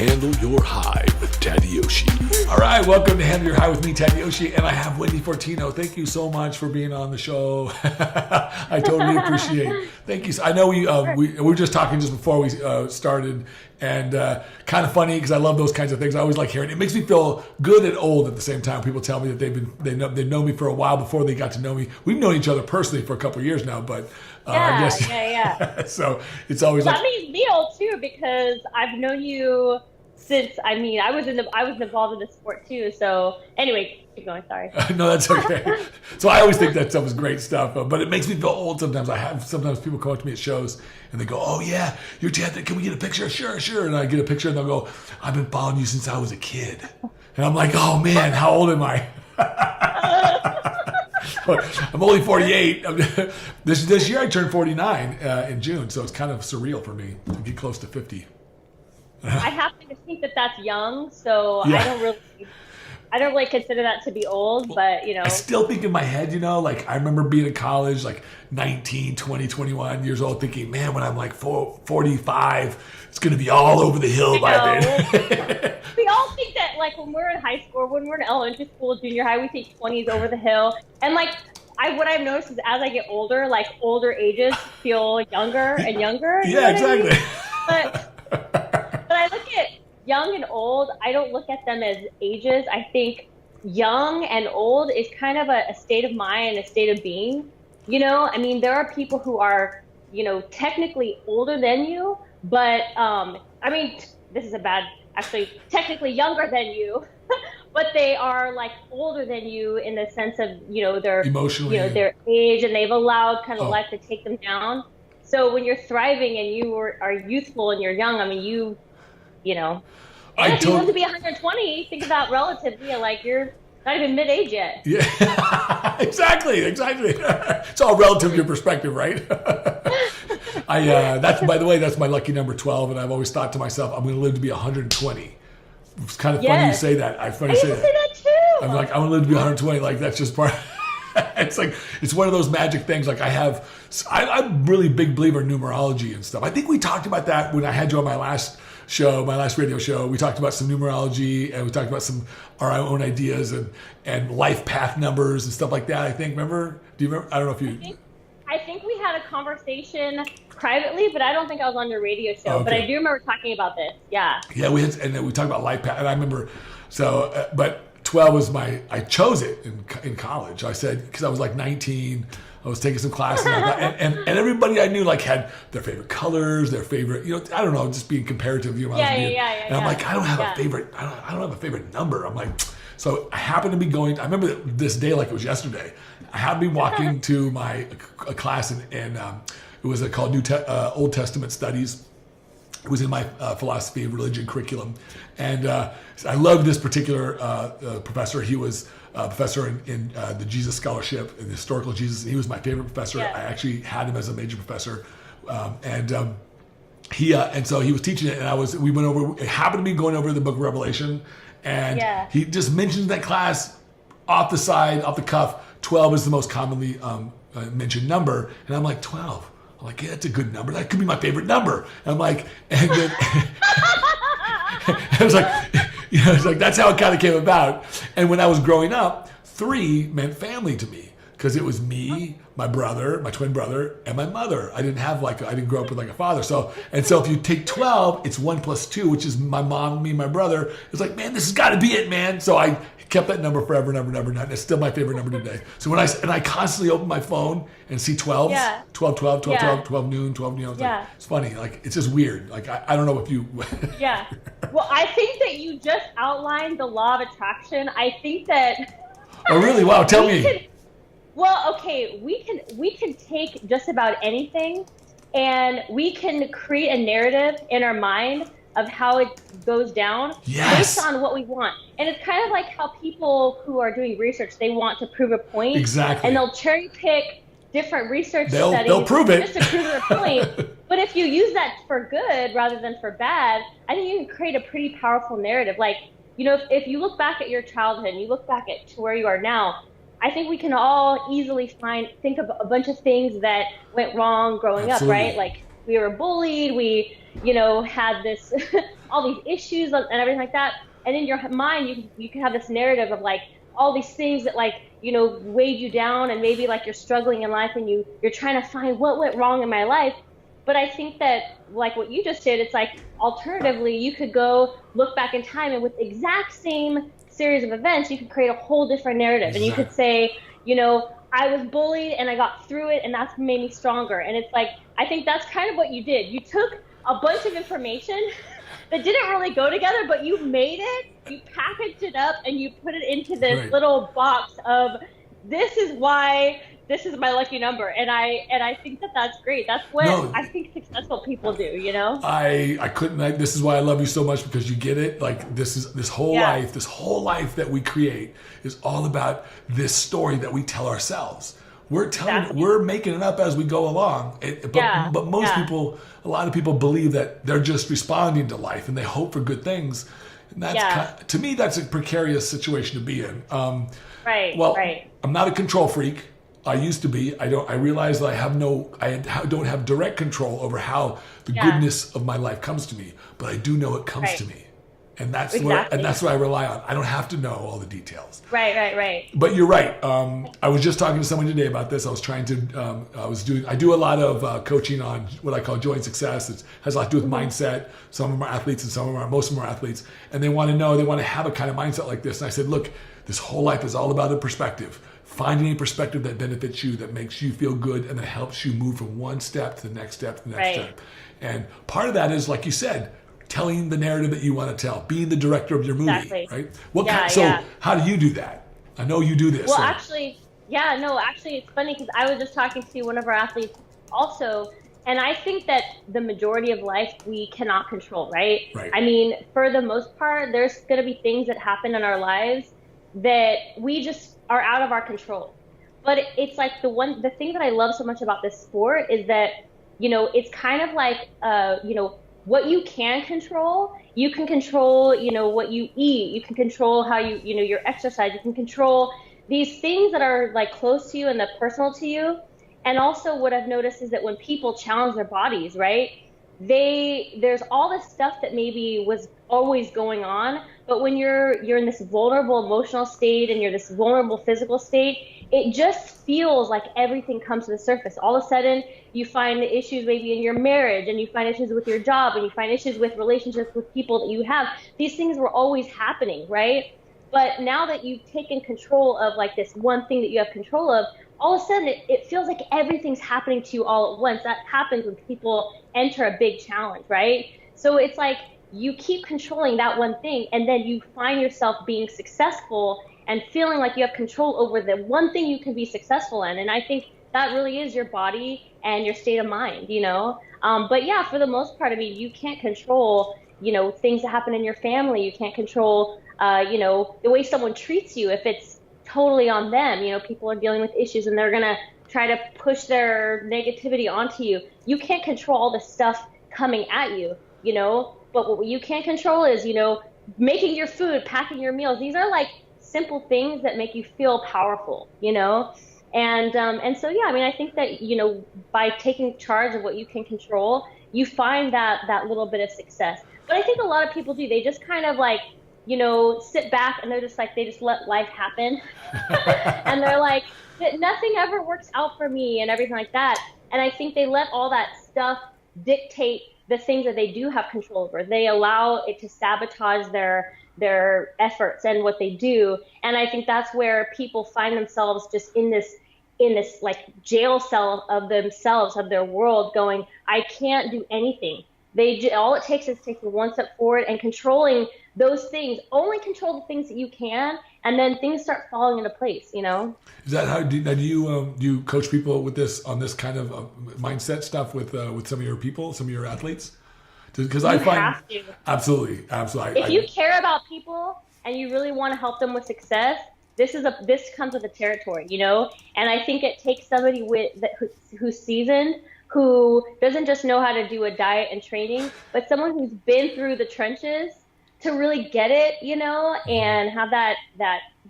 Handle Your High with Tadayoshi. All right, welcome to Handle Your High with me, Tadayoshi, and I have Wendy Fortino. Thank you so much for being on the show. I totally appreciate it. Thank you. I know we were just talking just before we started, and kind of funny because I love those kinds of things. I always like hearing it. It makes me feel good and old at the same time. People tell me that they know me for a while before they got to know me. We've known each other personally for a couple of years now, but I guess so it's always that makes me old too, because I've known you since I was involved in the sport too. So anyway, keep going. Sorry. No, that's okay. So I always think that stuff is great stuff, but it makes me feel old sometimes. Sometimes people come up to me at shows and they go, "Oh yeah, you're Ted. Can we get a picture?" Sure. And I get a picture and they'll go, "I've been following you since I was a kid." And I'm like, "Oh man, how old am I?" I'm only 48. This year I turned 49 in June, so it's kind of surreal for me to get close to 50. I happen to think that that's young, so yeah. I don't really consider that to be old, but I still think in my head, like I remember being in college, like 19, 20, 21 years old, thinking, man, when I'm like 45, it's going to be all over the hill by then. We all think that, like, when we're in high school, when we're in elementary school, junior high, we think 20 is over the hill. And, like, what I've noticed is as I get older, like, older ages feel younger and younger. Yeah, exactly. I mean? But I look at young and old, I don't look at them as ages. I think young and old is kind of a state of mind, a state of being. I mean, there are people who are, technically older than you, but, this is technically younger than you, but they are like older than you in the sense of, their emotionally, their age, and they've allowed kind of life to take them down. So when you're thriving and you are youthful and you're young, I mean, you if you live to be 120, think about relatively, like you're not even mid-age yet. Yeah, exactly. It's all relative to your perspective, right? By the way, that's my lucky number 12, and I've always thought to myself, I'm going to live to be 120. It's kind of funny you say that. I used to say that too. I'm like, I'm going to live to be 120. Like that's just part. It's like it's one of those magic things. Like I'm a really big believer in numerology and stuff. I think we talked about that when I had you on my last radio show. We talked about some numerology and we talked about some our own ideas and life path numbers and stuff like that. I think. Remember? Do you remember? I don't know if you. I think we had a conversation privately, but I don't think I was on your radio show. Okay. But I do remember talking about this. Yeah. Yeah, we talked about life path, and I remember. So, but 12 was I chose it in college. I said because I was like 19. I was taking some classes, and everybody I knew like had their favorite colors, their favorite, I don't know, just being comparative. And I'm like, I don't have a favorite. I don't have a favorite number. I'm like, so I happened to be going. I remember this day like it was yesterday. I happened to be walking to a class, and it was called Old Testament Studies. It was in my philosophy of religion curriculum, and I loved this particular professor. He was a professor in the Jesus Scholarship, in the historical Jesus, and he was my favorite professor. Yeah. I actually had him as a major professor, and so he was teaching it, and we went over. It happened to be going over the Book of Revelation, and he just mentioned that class off the cuff. 12 is the most commonly mentioned number, and I'm like 12. I'm like, yeah, that's a good number. That could be my favorite number. And I'm like, and then I was like, it's like that's how it kind of came about. And when I was growing up, 3 meant family to me because it was me, my brother, my twin brother, and my mother. I didn't grow up with like a father. So if you take 12, it's 1 plus 2, which is my mom, me, my brother. It's like, man, this has got to be it, man. So I kept that number forever, number. It's still my favorite number today. So I constantly open my phone and see 12, 12, 12, 12, 12, 12 noon, 12 noon. It's funny. Like, it's just weird. Like, I don't know if you... Yeah. Well, I think that you just outlined the law of attraction. I think that... Oh, really? Wow. Tell me. Well, okay. We can take just about anything and we can create a narrative in our mind of how it goes down based on what we want. And it's kind of like how people who are doing research, they want to prove a point. Exactly. And they'll cherry pick different research studies they'll prove it. just to prove their point. But if you use that for good rather than for bad, I think you can create a pretty powerful narrative. Like, if you look back at your childhood and you look back to where you are now, I think we can all easily think of a bunch of things that went wrong growing up, right? Like we were bullied, we, you know, had this, all these issues and everything like that. And in your mind, you can have this narrative of like all these things that like, you know, weighed you down, and maybe like you're struggling in life and you're trying to find what went wrong in my life. But I think that like what you just did, it's like alternatively, you could go look back in time, and with the exact same series of events, you could create a whole different narrative. And you could say, you know, I was bullied and I got through it, and that's what made me stronger. And it's like, I think that's kind of what you did. You took a bunch of information that didn't really go together, but you made it, you packaged it up, and you put it into this little box of, this is why this is my lucky number. And I think that that's great. That's what I think successful people do, you know? I couldn't, this is why I love you so much, because you get it. Like this whole life that we create is all about this story that we tell ourselves. We're making it up as we go along. But most people, a lot of people believe that they're just responding to life and they hope for good things. And that's to me, that's a precarious situation to be in. I'm not a control freak. I used to be. I realize that I don't have direct control over how the goodness of my life comes to me, but I do know it comes to me. And that's what I rely on. I don't have to know all the details. Right. But you're right. I was just talking to someone today about this. I do a lot of coaching on what I call joy and success. It has a lot to do with mindset. Some of them are athletes and most of them are athletes. And they want to have a kind of mindset like this. And I said, look, this whole life is all about a perspective. Finding a perspective that benefits you, that makes you feel good, and that helps you move from one step to the next step to the next step. And part of that is, like you said, telling the narrative that you want to tell, being the director of your movie, right? How do you do that? I know you do this. Well, actually, it's funny because I was just talking to one of our athletes also, and I think that the majority of life we cannot control, right? I mean, for the most part, there's going to be things that happen in our lives that we just are out of our control. But it's like the thing that I love so much about this sport is that, you know, it's kind of like, you know, what you can control, you can control, you know, what you eat, you can control how you know, your exercise, you can control these things that are like close to you and that personal to you. And also what I've noticed is that when people challenge their bodies, right, there's all this stuff that maybe was always going on, but when you're in this vulnerable emotional state and you're this vulnerable physical state, it just feels like everything comes to the surface. All of a sudden, you find the issues maybe in your marriage, and you find issues with your job, and you find issues with relationships with people that you have. These things were always happening, right? But now that you've taken control of like this one thing that you have control of, all of a sudden it feels like everything's happening to you all at once. That happens when people enter a big challenge, right? So it's like you keep controlling that one thing, and then you find yourself being successful and feeling like you have control over the one thing you can be successful in. And I think that really is your body and your state of mind, you know? But yeah, for the most part, I mean, you can't control, you know, things that happen in your family. You can't control, you know, the way someone treats you if it's totally on them. You know, people are dealing with issues and they're going to try to push their negativity onto you. You can't control all the stuff coming at you, you know? But what you can control is, you know, making your food, packing your meals. These are like simple things that make you feel powerful, you know? And so, yeah, I mean, I think that, you know, by taking charge of what you can control, you find that little bit of success. But I think a lot of people do. They just kind of like, you know, sit back and they're just like, they just let life happen. And they're like, nothing ever works out for me and everything like that. And I think they let all that stuff dictate the things that they do have control over. They allow it to sabotage their efforts and what they do. And I think that's where people find themselves just in this like jail cell of themselves, of their world, going, I can't do anything. All it takes is taking one step forward and controlling those things. Only control the things that you can, and then things start falling into place, you know? Is that how do you coach people with this, on this kind of mindset stuff with some of your people, some of your athletes? Because I find have to. Absolutely. If you care about people and you really want to help them with success, this comes with the territory, you know? And I think it takes somebody who's seasoned, who doesn't just know how to do a diet and training, but someone who's been through the trenches to really get it, you know, and have that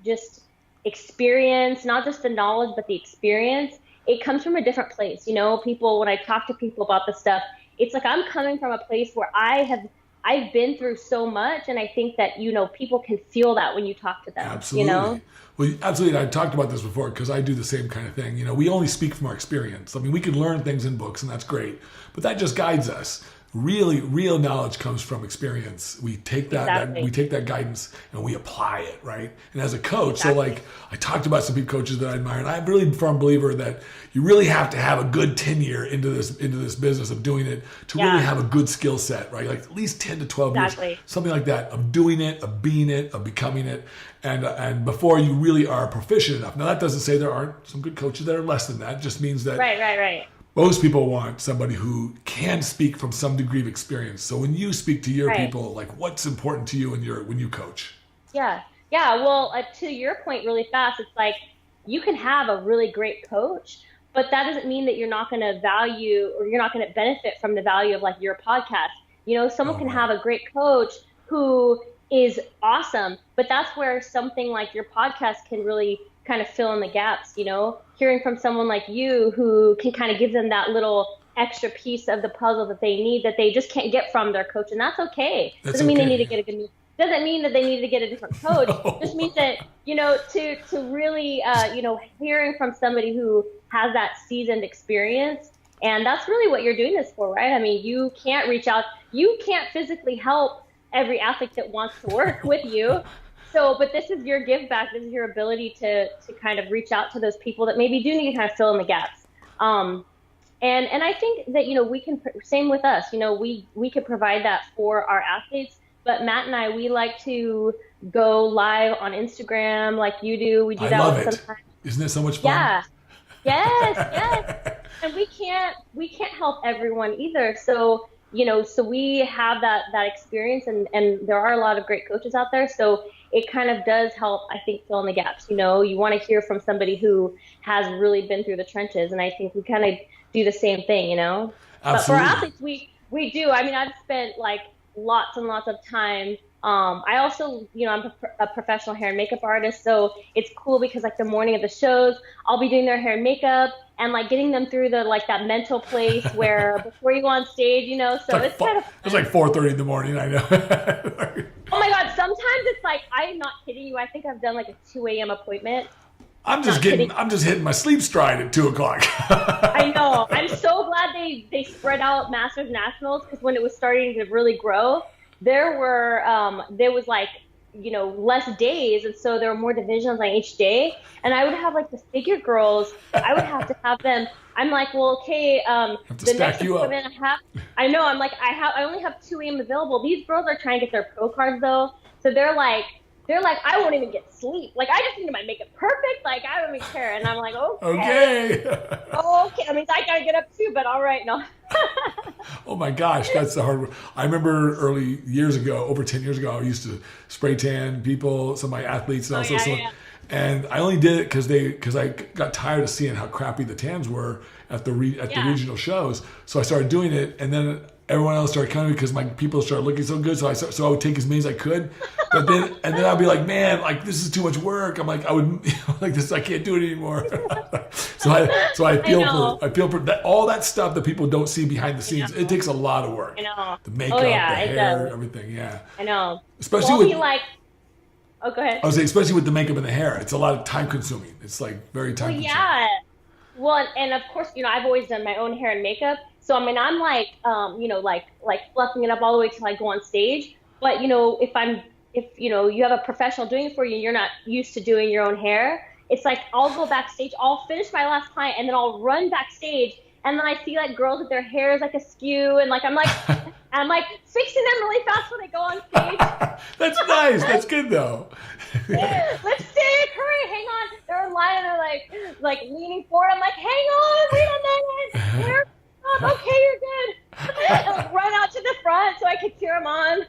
just experience, not just the knowledge, but the experience. It comes from a different place, you know. People, when I talk to people about this stuff, it's like I'm coming from a place where I've been through so much, and I think that, you know, people can feel that when you talk to them. Absolutely. You know? Well, absolutely. I talked about this before because I do the same kind of thing. You know, we only speak from our experience. I mean, we can learn things in books, and that's great, but that just guides us. Really, real knowledge comes from experience. We take that, we take that guidance and we apply it, right? And as a coach, so like I talked about some people coaches that I admire, and I'm really a firm believer that you really have to have a good tenure into this business of doing it to really have a good skill set, right? Like at least 10 to 12 years, something like that, of doing it, of being it, of becoming it, and before you really are proficient enough. Now that doesn't say there aren't some good coaches that are less than that. It just means that right. Most people want somebody who can speak from some degree of experience. So when you speak to your people, like what's important to you when you coach? Yeah. Well, to your point really fast, it's like you can have a really great coach, but that doesn't mean that you're not going to value or you're not going to benefit from the value of like your podcast. You know, someone can have a great coach who is awesome, but that's where something like your podcast can really kind of fill in the gaps, you know, hearing from someone like you who can kind of give them that little extra piece of the puzzle that they need that they just can't get from their coach. And that's okay. Doesn't mean they need to get doesn't mean that they need to get a different coach. No. Just means that, you know, to really, you know, hearing from somebody who has that seasoned experience. And that's really what you're doing this for, right? I mean, you can't reach out. You can't physically help every athlete that wants to work with you. So, but this is your give back. This is your ability to kind of reach out to those people that maybe do need to kind of fill in the gaps. And I think that, you know, we can, same with us, you know, we could provide that for our athletes, but Matt and I, we like to go live on Instagram like you do. We do that love it. Sometimes. Isn't it so much fun? Yeah. Yes. And we can't help everyone either. So, you know, so we have that experience and there are a lot of great coaches out there. So it kind of does help, I think, fill in the gaps. You know, you want to hear from somebody who has really been through the trenches. And I think we kind of do the same thing, you know. Absolutely. But for athletes, we do. I mean, I've spent like lots and lots of time. I also, you know, I'm a professional hair and makeup artist. So it's cool because like the morning of the shows, I'll be doing their hair and makeup and like getting them through the like that mental place where before you go on stage, you know, so it's kind of fun. It's like 4:30 in the morning, I know. Oh my God, sometimes it's like, I'm not kidding you. I think I've done like a 2 a.m. appointment. I'm just hitting my sleep stride at 2 o'clock. I know. I'm so glad they spread out Masters Nationals because when it was starting to really grow, there was like, you know, less days. And so there were more divisions like each day. And I would have like the figure girls, I would have to have them. I'm like, well, okay, the next appointment I know, I'm like, I only have 2 a.m. available. These girls are trying to get their pro cards though. So they're like, I won't even get sleep. Like, I just need to make it perfect. Like, I don't even care. And I'm like, okay. Okay. I mean, I got to get up too, but all right. No. Oh my gosh, that's the hard one. I remember early years ago, over 10 years ago, I used to spray tan people, some of my athletes and also and I only did it because I got tired of seeing how crappy the tans were at the regional shows. So I started doing it, and then everyone else started coming because my people started looking so good. So I would take as many as I could, but then I'd be like, man, like this is too much work. I'm like, like this, I can't do it anymore. so I feel for that, all that stuff that people don't see behind the scenes. It takes a lot of work. I know. The makeup, the hair, everything. Yeah. I know. Especially with go ahead. I was saying, especially with the makeup and the hair, it's a lot of time consuming. It's like very time consuming. Yeah. Well, and of course, you know, I've always done my own hair and makeup. So, I mean, I'm like, you know, like fluffing it up all the way till I go on stage. But, you know, if, you know, you have a professional doing it for you and you're not used to doing your own hair, it's like, I'll go backstage, I'll finish my last client and then I'll run backstage. And then I see like girls with their hair is like askew and like, I'm like fixing them really fast when they go on stage. That's nice. That's good though. Lipstick, hurry, hang on. They're lying, they're like leaning forward. I'm like, hang on, wait a minute. Hair up. Okay, you're good. And like run out to the front so I could cheer them on.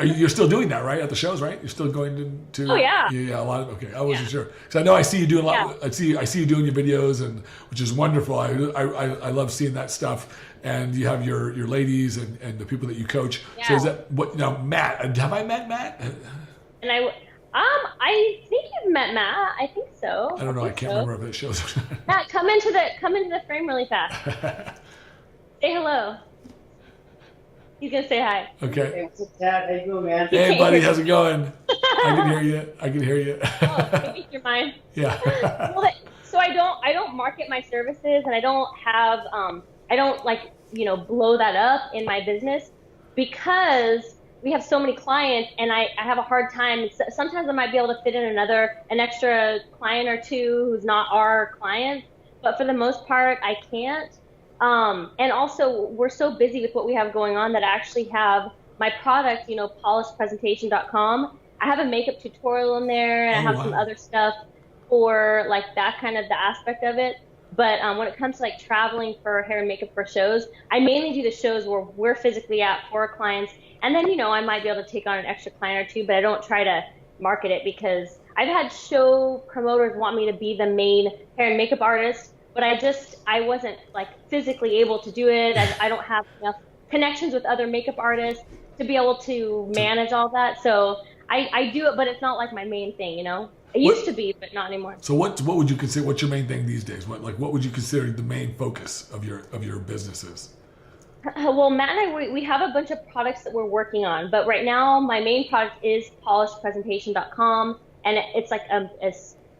You're still doing that, right? At the shows, right? You're still going to Oh yeah. Yeah, a lot of. Okay, I wasn't sure because I know I see you doing a lot. Yeah. I see you doing your videos, and which is wonderful. I love seeing that stuff. And you have your ladies and the people that you coach. Yeah. So is that what? Now, Matt, have I met Matt? And I think you've met Matt. I think so. I don't know. I can't remember if it shows. Matt, come into the frame really fast. Say hello. He's gonna say hi. Okay. Hey, what's up, Tad? How you doing, man? Hey, buddy. How's it going? I can hear you. I can hear you. Oh, maybe your mind. Yeah. Well, so I don't market my services, and I don't have I don't like blow that up in my business because we have so many clients, and I have a hard time. Sometimes I might be able to fit in an extra client or two who's not our client, but for the most part, I can't. And also, we're so busy with what we have going on that I actually have my product, polishedpresentation.com. I have a makeup tutorial in there, and I have some other stuff for like that kind of the aspect of it. But when it comes to like traveling for hair and makeup for shows, I mainly do the shows where we're physically at for our clients. And then, I might be able to take on an extra client or two, but I don't try to market it because I've had show promoters want me to be the main hair and makeup artist, but I wasn't like physically able to do it. I don't have enough connections with other makeup artists to be able to manage all that. So I do it, but it's not like my main thing, It used to be, but not anymore. So what would you consider? What's your main thing these days? What would you consider the main focus of your businesses? Well, Matt and I, we have a bunch of products that we're working on, but right now my main product is polishedpresentation.com, and it's like a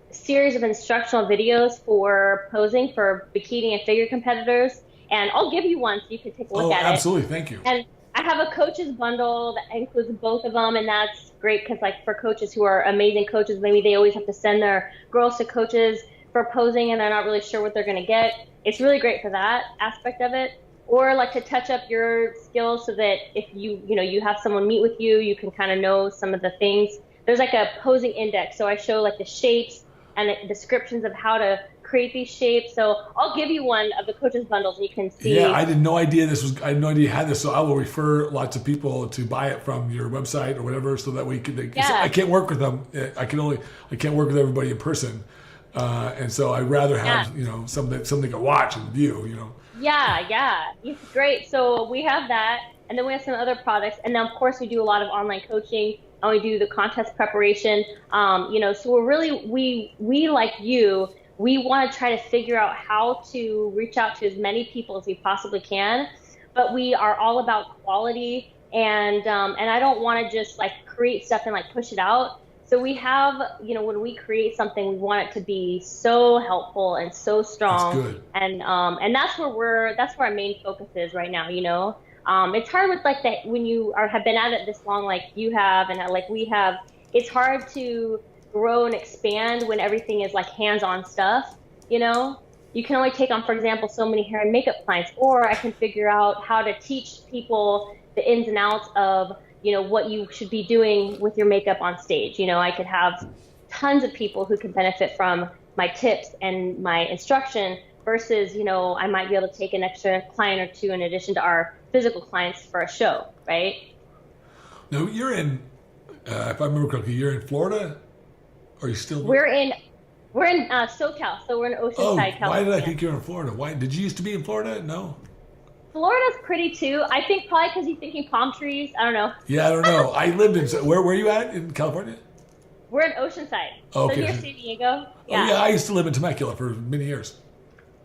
series of instructional videos for posing for bikini and figure competitors. And I'll give you one so you can take a look at it. Oh, absolutely. Thank you. And I have a coaches bundle that includes both of them, and that's great because like for coaches who are amazing coaches, maybe they always have to send their girls to coaches for posing and they're not really sure what they're going to get. It's really great for that aspect of it. Or like to touch up your skills so that if you have someone meet with you, you can kind of know some of the things. There's like a posing index. So I show like the shapes and the descriptions of how to create these shapes. So I'll give you one of the coaches bundles and you can see. Yeah, I had no idea you had this. So I will refer lots of people to buy it from your website or whatever, so that we can. I can't work with them. I can't work with everybody in person, and so I'd rather have something to watch and view. Yeah, it's great. So we have that, and then we have some other products, and then of course we do a lot of online coaching, and we do the contest preparation. So we're really we like you. We want to try to figure out how to reach out to as many people as we possibly can, but we are all about quality, and I don't want to just like create stuff and like push it out. So we have, when we create something, we want it to be so helpful and so strong. That's good. And that's where our main focus is right now. It's hard with like that when you have been at it this long, like you have, and like we have. It's hard to grow and expand when everything is like hands-on stuff. You can only take on, for example, so many hair and makeup clients, or I can figure out how to teach people the ins and outs of what you should be doing with your makeup on stage. I could have tons of people who can benefit from my tips and my instruction versus, I might be able to take an extra client or two in addition to our physical clients for a show, right? No, you're in, if I remember correctly, you're in Florida? Or are you still? We're in SoCal, so we're in Oceanside, California. Why did I think you were in Florida? Why did you used to be in Florida? No. Florida's pretty too. I think probably because you're thinking palm trees. I don't know. Yeah, I don't know. I lived in where are you at in California? We're in Oceanside. Okay. So near San Diego. Yeah. Oh yeah, I used to live in Temecula for many years.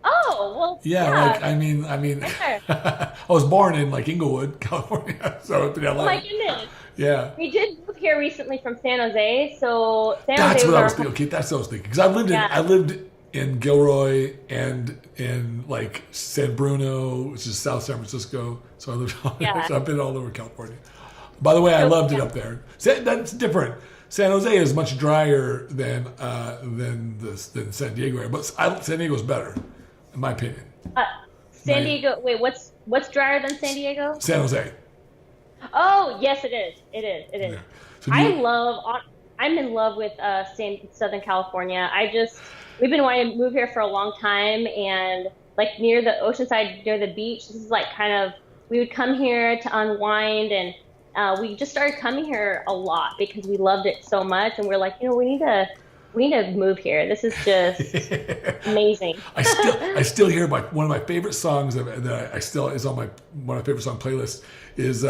Oh well. Yeah. I was born in like Inglewood, California. So it's LA. Oh my goodness. Yeah. We did move here recently from San Jose, so That's what I was thinking. Okay, that's what I was thinking. Because I lived in Gilroy and in like San Bruno, which is South San Francisco. So I lived. So I've been all over California. By the way, I loved it up there. That's different. San Jose is much drier than San Diego area, but San Diego's better, in my opinion. San Diego. Wait, what's drier than San Diego? San Jose. Oh yes, it is. It is. Yeah. So I'm in love with Southern California. We've been wanting to move here for a long time, and like near the Oceanside, near the beach. This is like we would come here to unwind, and we just started coming here a lot because we loved it so much, and we're like, we need to move here. This is just amazing. I still hear one of my favorite songs that I still is on one of my favorite song playlists is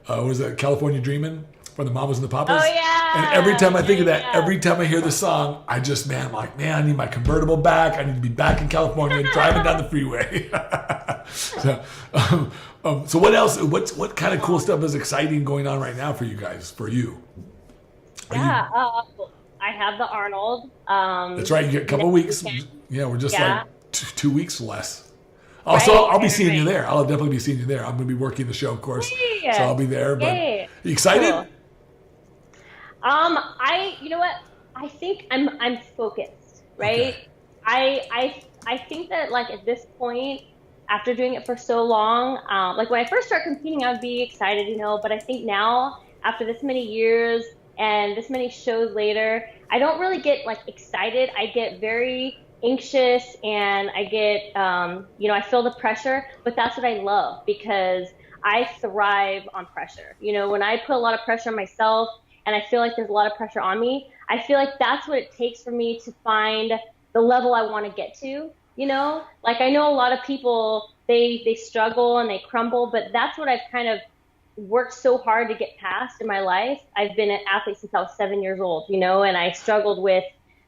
was it California Dreamin' from the Mamas and the Papas. Oh yeah. And every time I think of that, yeah. every time I hear the song, I just, man, I'm like, man, I need my convertible back. I need to be back in California driving down the freeway. So what else? What kind of cool stuff is exciting going on right now for you guys? For you? I have the Arnold. That's right. You get a couple weeks. Weekend. Yeah, we're just Yeah. like 2 weeks less. Also, I'll be seeing you right. there. I'll definitely be seeing you there. I'm going to be working the show, of course, Yay. so I'll be there. But Yay. you excited? Cool. You know what? I think I'm focused, right? Okay. I think that like at this point, after doing it for so long, like when I first started competing, I would be excited, you know. But I think now, after this many years and this many shows later, I don't really get like excited. I get very anxious and I get, you know, I feel the pressure. But that's what I love because I thrive on pressure. You know, when I put a lot of pressure on myself and I feel like there's a lot of pressure on me, I feel like that's what it takes for me to find the level I want to get to. You know, like I know a lot of people, they struggle and they crumble, but that's what I've kind of worked so hard to get past in my life. I've been an athlete since I was 7 years old, you know, and I struggled with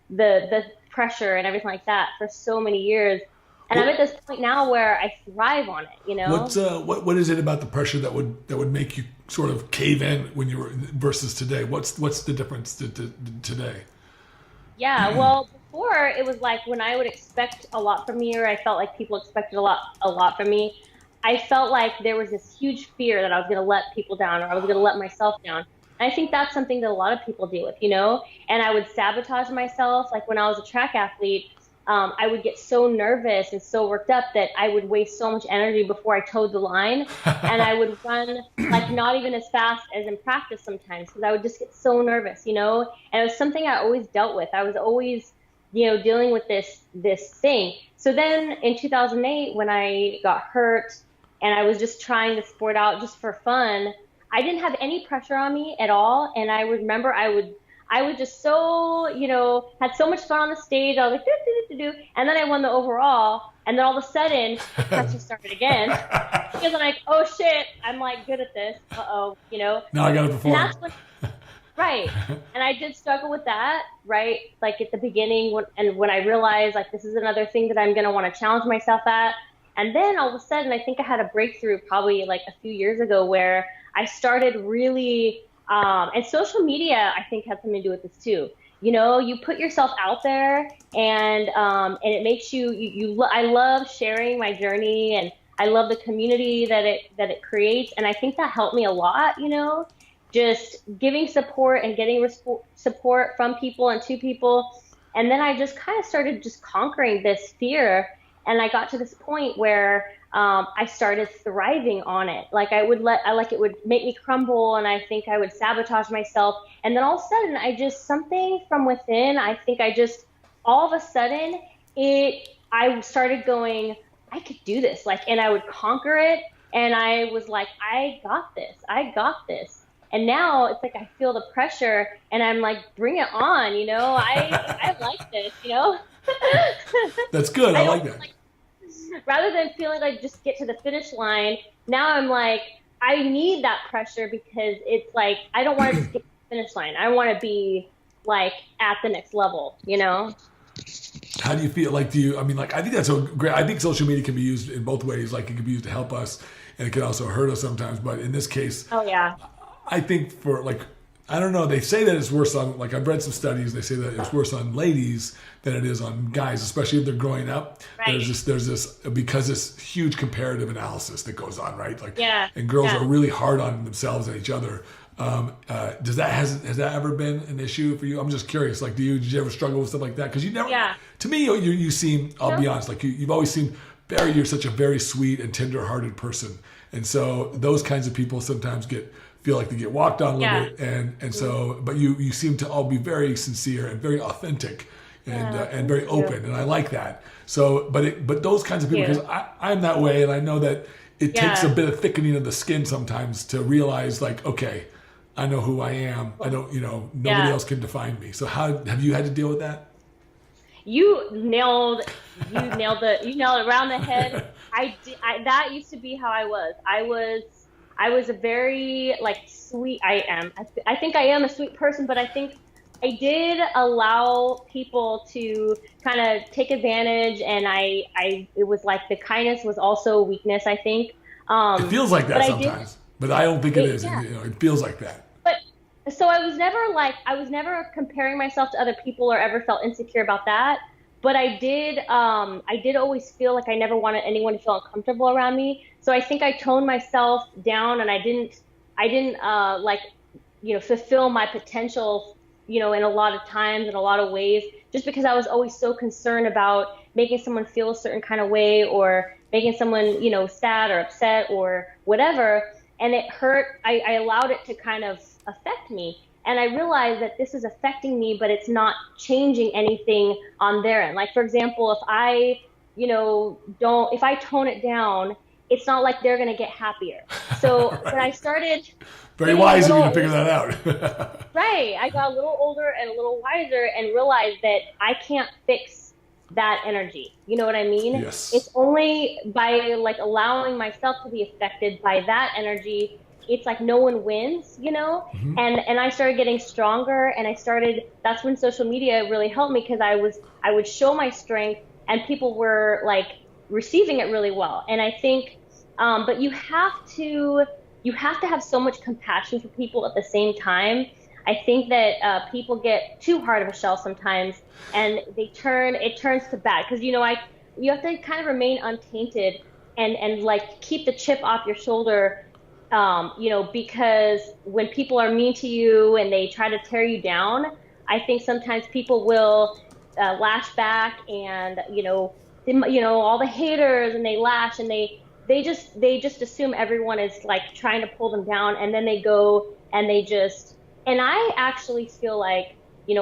the pressure and everything like that for so many years. And I'm at this point now where I thrive on it, you know. What is it about the pressure that would make you sort of cave in when you were versus today? What's the difference to today? Yeah, well, before it was like when I would expect a lot from me, or I felt like people expected a lot from me, I felt like there was this huge fear that I was going to let people down or I was going to let myself down. And I think that's something that a lot of people deal with, you know. And I would sabotage myself. Like when I was a track athlete, I would get so nervous and so worked up that I would waste so much energy before I towed the line. And I would run like not even as fast as in practice sometimes because I would just get so nervous, you know. And it was something I always dealt with. I was always, you know, dealing with this thing. So then in 2008, when I got hurt and I was just trying the sport out just for fun, I didn't have any pressure on me at all. And I remember I would just so, you know, had so much fun on the stage. I was like, do. And then I won the overall. And then all of a sudden, pressure started again. Because I'm like, oh shit, I'm like good at this. Uh-oh, you know. Now I got to perform. And that's when, right. And I did struggle with that, right? Like at the beginning when I realized like this is another thing that I'm going to want to challenge myself at. And then all of a sudden, I think I had a breakthrough probably like a few years ago where I started really, and social media, I think had something to do with this too. You know, you put yourself out there and it makes I love sharing my journey and I love the community that it creates. And I think that helped me a lot, you know, just giving support and getting support from people and to people. And then I just kind of started just conquering this fear. And I got to this point where I started thriving on it. Like it would make me crumble and I think I would sabotage myself. And then all of a sudden something from within, I think all of a sudden I started going, I could do this. Like, and I would conquer it. And I was like, I got this. And now it's like, I feel the pressure and I'm like, bring it on. You know, I like this, you know? That's good. I like that. Rather than feeling like just get to the finish line, now I'm like, I need that pressure because it's like, I don't want to just get to the finish line. I want to be like at the next level, you know? How do you feel? Like, I think that's so great. I think social media can be used in both ways. Like it can be used to help us and it can also hurt us sometimes. But in this case, oh yeah, I think for like, I don't know. They say that it's worse on, like I've read some studies. They say that it's worse on ladies than it is on guys, especially if they're growing up. Right. There's this because this huge comparative analysis that goes on, right? Like, yeah. And girls are really hard on themselves and each other. Has that ever been an issue for you? I'm just curious. Like, did you ever struggle with stuff like that? Because you never. Yeah. To me, you seem. I'll be honest. Like you've always seemed you're such a very sweet and tender-hearted person, and so those kinds of people sometimes feel like they get walked on a little bit, and so, but you seem to all be very sincere and very authentic, and very open, and I like that. So, but those kinds of people, because I'm that way, and I know that it takes a bit of thickening of the skin sometimes to realize, like, okay, I know who I am. I don't, nobody else can define me. So, how have you had to deal with that? You nailed it around the head. That used to be how I was. I was a very like sweet, I think I am a sweet person, but I think I did allow people to kind of take advantage, and it was like the kindness was also weakness, I think. It feels like But that sometimes, but I don't think it is. yeah. You know, it feels like that. But so I was never comparing myself to other people or ever felt insecure about that. But I did always feel like I never wanted anyone to feel uncomfortable around me. So I think I toned myself down, and I didn't like, fulfill my potential, in a lot of times, in a lot of ways, just because I was always so concerned about making someone feel a certain kind of way, or making someone, sad or upset or whatever. And it hurt. I allowed it to kind of affect me. And I realized that this is affecting me, but it's not changing anything on their end. Like, for example, if I, if I tone it down, it's not like they're going to get happier. So Right. when I started Very wise of you to figure that out. right, I got a little older and a little wiser and realized that I can't fix that energy. You know what I mean? Yes. It's only by like allowing myself to be affected by that energy. It's like no one wins, Mm-hmm. And I started getting stronger, and that's when social media really helped me, because I would show my strength, and people were like receiving it really well. And I think, but you have to have so much compassion for people at the same time. I think that people get too hard of a shell sometimes, and it turns to bad, because you have to kind of remain untainted and like keep the chip off your shoulder, because when people are mean to you and they try to tear you down, I think sometimes people will lash back, and all the haters, and they lash, and they just assume everyone is like trying to pull them down, and then they go and and I actually feel like,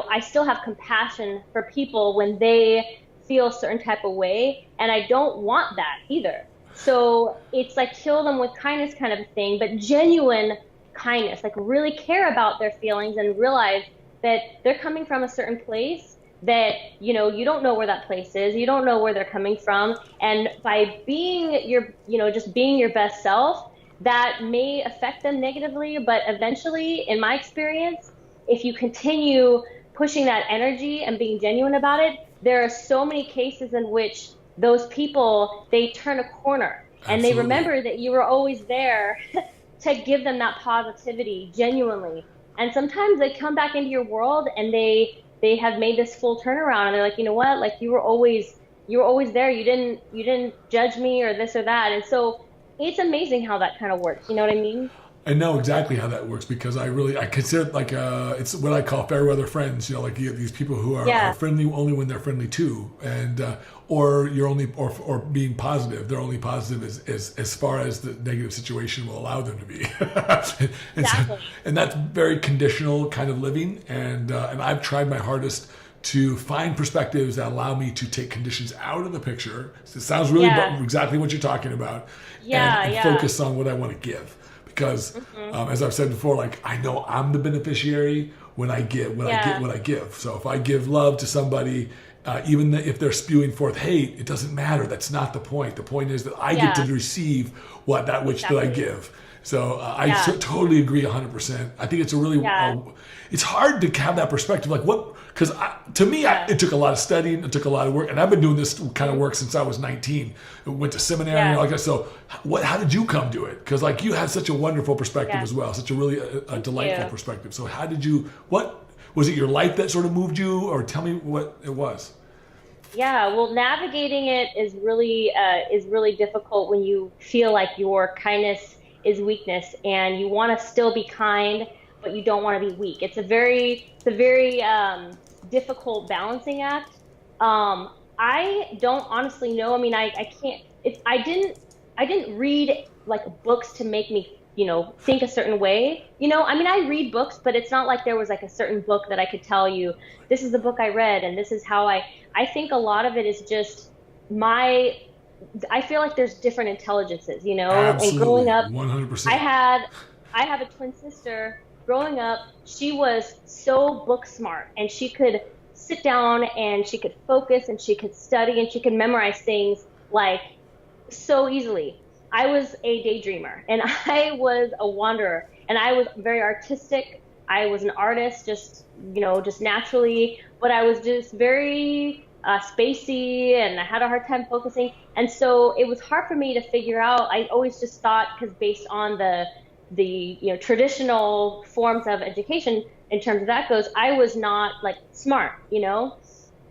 I still have compassion for people when they feel a certain type of way, and I don't want that either. So it's like kill them with kindness kind of a thing, but genuine kindness, like really care about their feelings and realize that they're coming from a certain place that, you don't know where that place is. You don't know where they're coming from. And by being just being your best self, that may affect them negatively, but eventually, in my experience, if you continue pushing that energy and being genuine about it, there are so many cases in which those people, they turn a corner. Absolutely. And they remember that you were always there to give them that positivity genuinely. And sometimes they come back into your world, and they have made this full turnaround, and they're like, you know what, like you were always there. You didn't judge me or this or that. And so it's amazing how that kind of works. You know what I mean? I know exactly how that works, because I consider it like it's what I call fair weather friends. Like these people who are friendly only when they're friendly too, and or you're only or being positive. They're only positive as far as the negative situation will allow them to be. Exactly. And that's very conditional kind of living. And I've tried my hardest to find perspectives that allow me to take conditions out of the picture. So it sounds really exactly what you're talking about. And focus on what I want to give. Because as I've said before, like I know I'm the beneficiary when I give, I get what I give. So if I give love to somebody, even if they're spewing forth hate, it doesn't matter. That's not the point. The point is that I get to receive that I give. So I totally agree 100%. I think it's a really, it's hard to have that perspective. Like what, because to me, it took a lot of studying, it took a lot of work, and I've been doing this kind of work since I was 19. I went to seminary, like that. So how did you come to it? Because like you had such a wonderful perspective as well, such a really delightful perspective. So how did you, what, was it your life that sort of moved you, or tell me what it was? Yeah, well, navigating it is really difficult when you feel like your kindness is weakness, and you want to still be kind, but you don't want to be weak. It's a very difficult balancing act. I don't honestly know. I mean, I can't. I didn't read like books to make me think a certain way. I mean, I read books, but it's not like there was like a certain book that I could tell you, this is the book I read, and this is how I think a lot of it is just I feel like there's different intelligences, Absolutely. And growing up, 100%. I have a twin sister. Growing up, she was so book smart, and she could sit down and she could focus and she could study and she could memorize things like so easily. I was a daydreamer and I was a wanderer and I was very artistic. I was an artist, just, just naturally, but I was just very spacey and I had a hard time focusing. And so it was hard for me to figure out. I always just thought, because based on the traditional forms of education in terms of that goes, I was not like smart,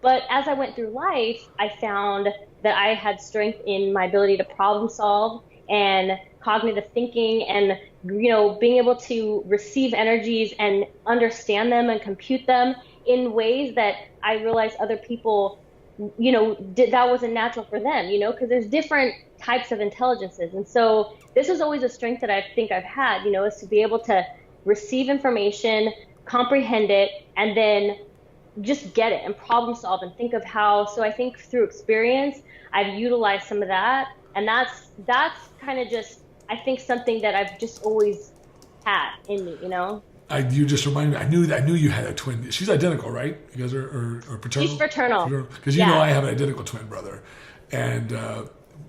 But as I went through life, I found that I had strength in my ability to problem solve and cognitive thinking and, being able to receive energies and understand them and compute them in ways that I realized other people, that wasn't natural for them, because there's different types of intelligences. And so this is always a strength that I think I've had, is to be able to receive information, comprehend it, and then just get it and problem solve and think of how. So I think through experience, I've utilized some of that. And that's kind of just, I think, something that I've just always had in me, You just reminded me. I knew you had a twin. She's identical, right? You guys are paternal? She's fraternal. Because know I have an identical twin brother. And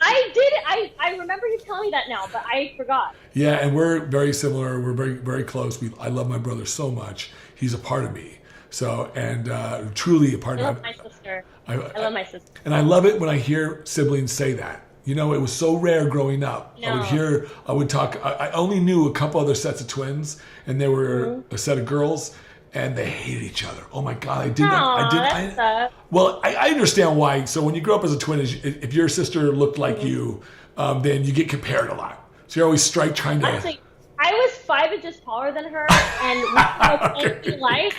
I did. I remember you telling me that now, but I forgot. Yeah, and we're very similar. We're very, very close. I love my brother so much. He's a part of me. So, and truly a part of me. I love my sister. I love my sister. And I love it when I hear siblings say that. It was so rare growing up. No. I would talk, I only knew a couple other sets of twins, and they were a set of girls, and they hated each other. Oh my God, I did that. Well, I understand why. So when you grow up as a twin, if your sister looked like you, then you get compared a lot. So you're always trying to... Actually, I was 5 inches taller than her, and we spoke empty life,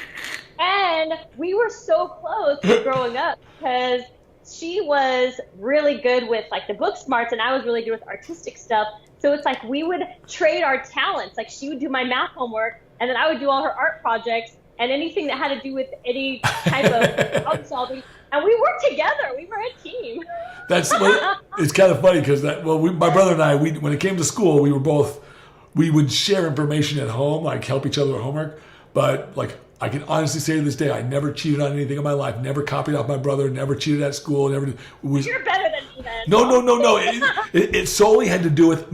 and we were so close growing up because she was really good with like the book smarts and I was really good with artistic stuff. So it's like we would trade our talents. Like she would do my math homework and then I would do all her art projects and anything that had to do with any type of problem solving. And we worked together. We were a team. It's kind of funny because my brother and I, when it came to school, we would share information at home, like help each other with homework. But like, I can honestly say to this day, I never cheated on anything in my life, never copied off my brother, never cheated at school. You're better than me then. No. It solely had to do with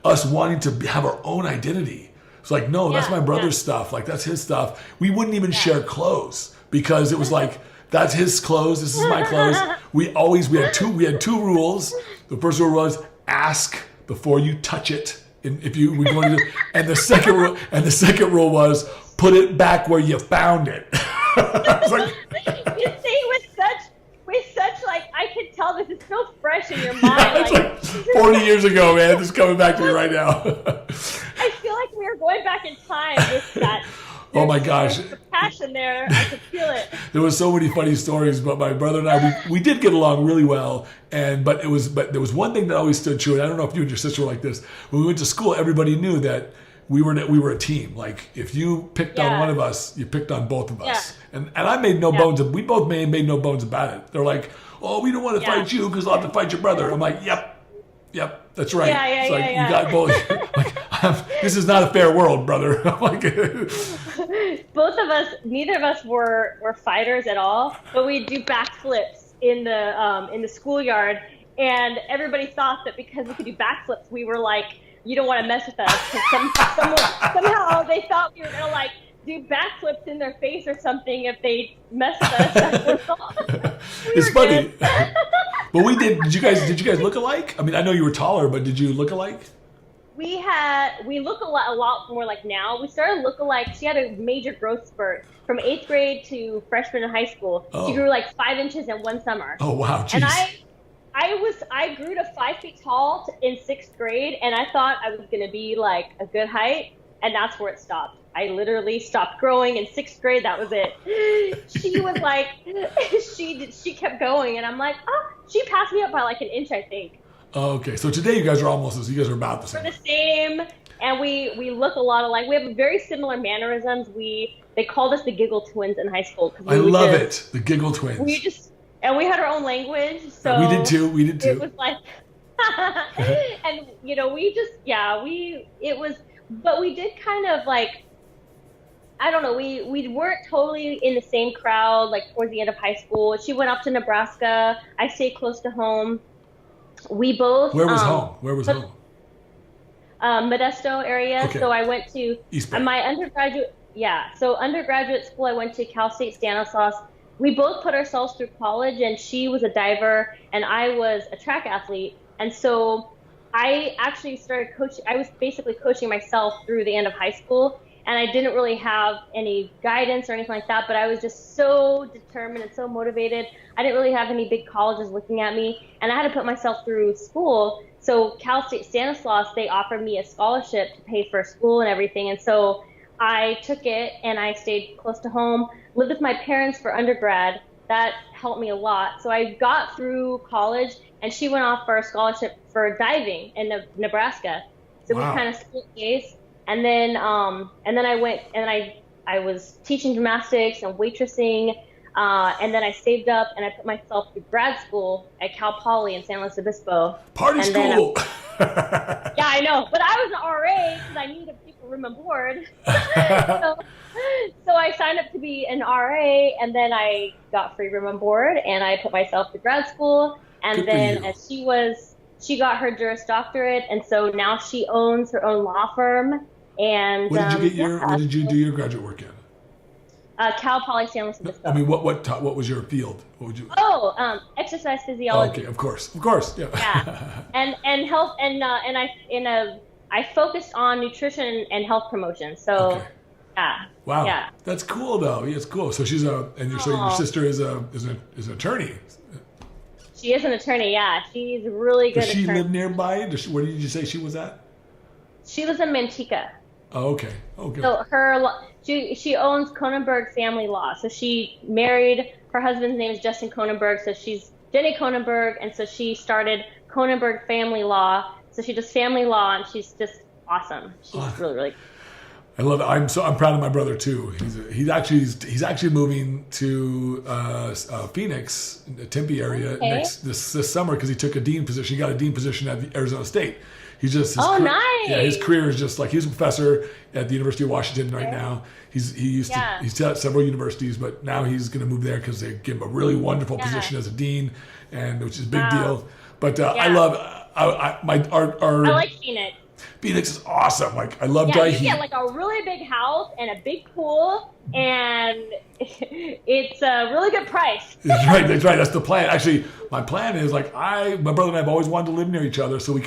us wanting to have our own identity. It's like, no, that's my brother's stuff. Like, that's his stuff. We wouldn't even share clothes because it was like, that's his clothes, this is my clothes. We had two rules. The first rule was ask before you touch it. And and the second rule was put it back where you found it. I was like, you say with such like, I can tell this is so fresh in your mind. Yeah, it's like 40 years ago, man. This is coming back to me right now. I feel like we are going back in time with that. Oh my gosh. The passion there, I could feel it. There was so many funny stories, but my brother and I, we did get along really well. But there was one thing that always stood true, and I don't know if you and your sister were like this. When we went to school, everybody knew that we were a team. Like if you picked on one of us, you picked on both of us. Yeah. And I made no bones. We both made no bones about it. They're like, oh, we don't want to fight you because I'll have to fight your brother. I'm like, yep, that's right. You got both. Like, this is not a fair world, brother. I'm like, both of us, neither of us were fighters at all, but we do backflips in the schoolyard, and everybody thought that because we could do backflips, we were like, you don't want to mess with us. Somehow they thought we were gonna like do backflips in their face or something if they messed with us. It's funny. But we did. Did you guys look alike? I mean, I know you were taller, but did you look alike? We look a lot more like now. We started to look alike. She had a major growth spurt from 8th grade to freshman in high school. Oh. She grew like 5 inches in one summer. Oh wow! Jeez. And I grew to 5 feet tall in 6th grade, and I thought I was gonna be like a good height, and that's where it stopped. I literally stopped growing in 6th grade. That was it. She was like, she kept going, and I'm like, oh, she passed me up by like an inch, I think. Oh, okay, so today you guys are about the same. We're the same, and we look a lot alike. We have very similar mannerisms. They called us the Giggle Twins in high school. I love it, the Giggle Twins. And we had our own language, so we did too. It was like, and but we did kind of like, I don't know, we weren't totally in the same crowd like towards the end of high school. She went up to Nebraska. I stayed close to home. We both. Where was home? Modesto area. Okay. So I went to East Bay. my undergraduate. Yeah. So undergraduate school, I went to Cal State Stanislaus. We both put ourselves through college, and she was a diver and I was a track athlete. And so I actually started coaching. I was basically coaching myself through the end of high school, and I didn't really have any guidance or anything like that, but I was just so determined and so motivated. I didn't really have any big colleges looking at me, and I had to put myself through school. So Cal State Stanislaus, they offered me a scholarship to pay for school and everything. And so I took it, and I stayed close to home, lived with my parents for undergrad. That helped me a lot. So I got through college, and she went off for a scholarship for diving in Nebraska. So Wow. we kind of split days. And then I went, and I was teaching gymnastics and waitressing. And then I saved up, and I put myself through grad school at Cal Poly in San Luis Obispo. Party And school. Yeah, I know. But I was an RA because I needed people room and board. So I signed up to be an RA, and then I got free room and board, and I put myself through grad school. And Good for then you. as she got her Juris Doctorate, and so now she owns her own law firm. And Where did you do your graduate work in? Cal Poly San Luis Obispo. I mean, what was your field? What would you? Exercise physiology. Okay, of course, yeah. Yeah, and health, and I focused on nutrition and health promotion. So, Okay. yeah. Wow, Yeah. that's cool though. Yeah, it's cool. So she's so your sister is an attorney. She is an attorney. Yeah, she's a really good. Does she attorney. live nearby? Where did you say she was at? She lives in Manteca. Oh, okay. Okay. So she owns Cronenberg Family Law. So she married, her husband's name is Justin Cronenberg. So she's Jenny Cronenberg, and so she started Cronenberg Family Law. So she does family law, and she's just awesome. She's really, really. I love it. I'm proud of my brother too. He's actually moving to Phoenix, in the Tempe area this summer because he took a dean position. He got a dean position at the Arizona State. He's just nice. Yeah, his career is just like he's a professor at the University of Washington right now. He's taught several universities, but now he's going to move there because they give him a really wonderful position as a dean, and which is a big deal. But I love I like Phoenix. Phoenix is awesome. Like I love Yeah, dry you heat. get like a really big house and a big pool, and it's a really good price. That's right. That's the plan. Actually, my plan is like my brother and I have always wanted to live near each other, so I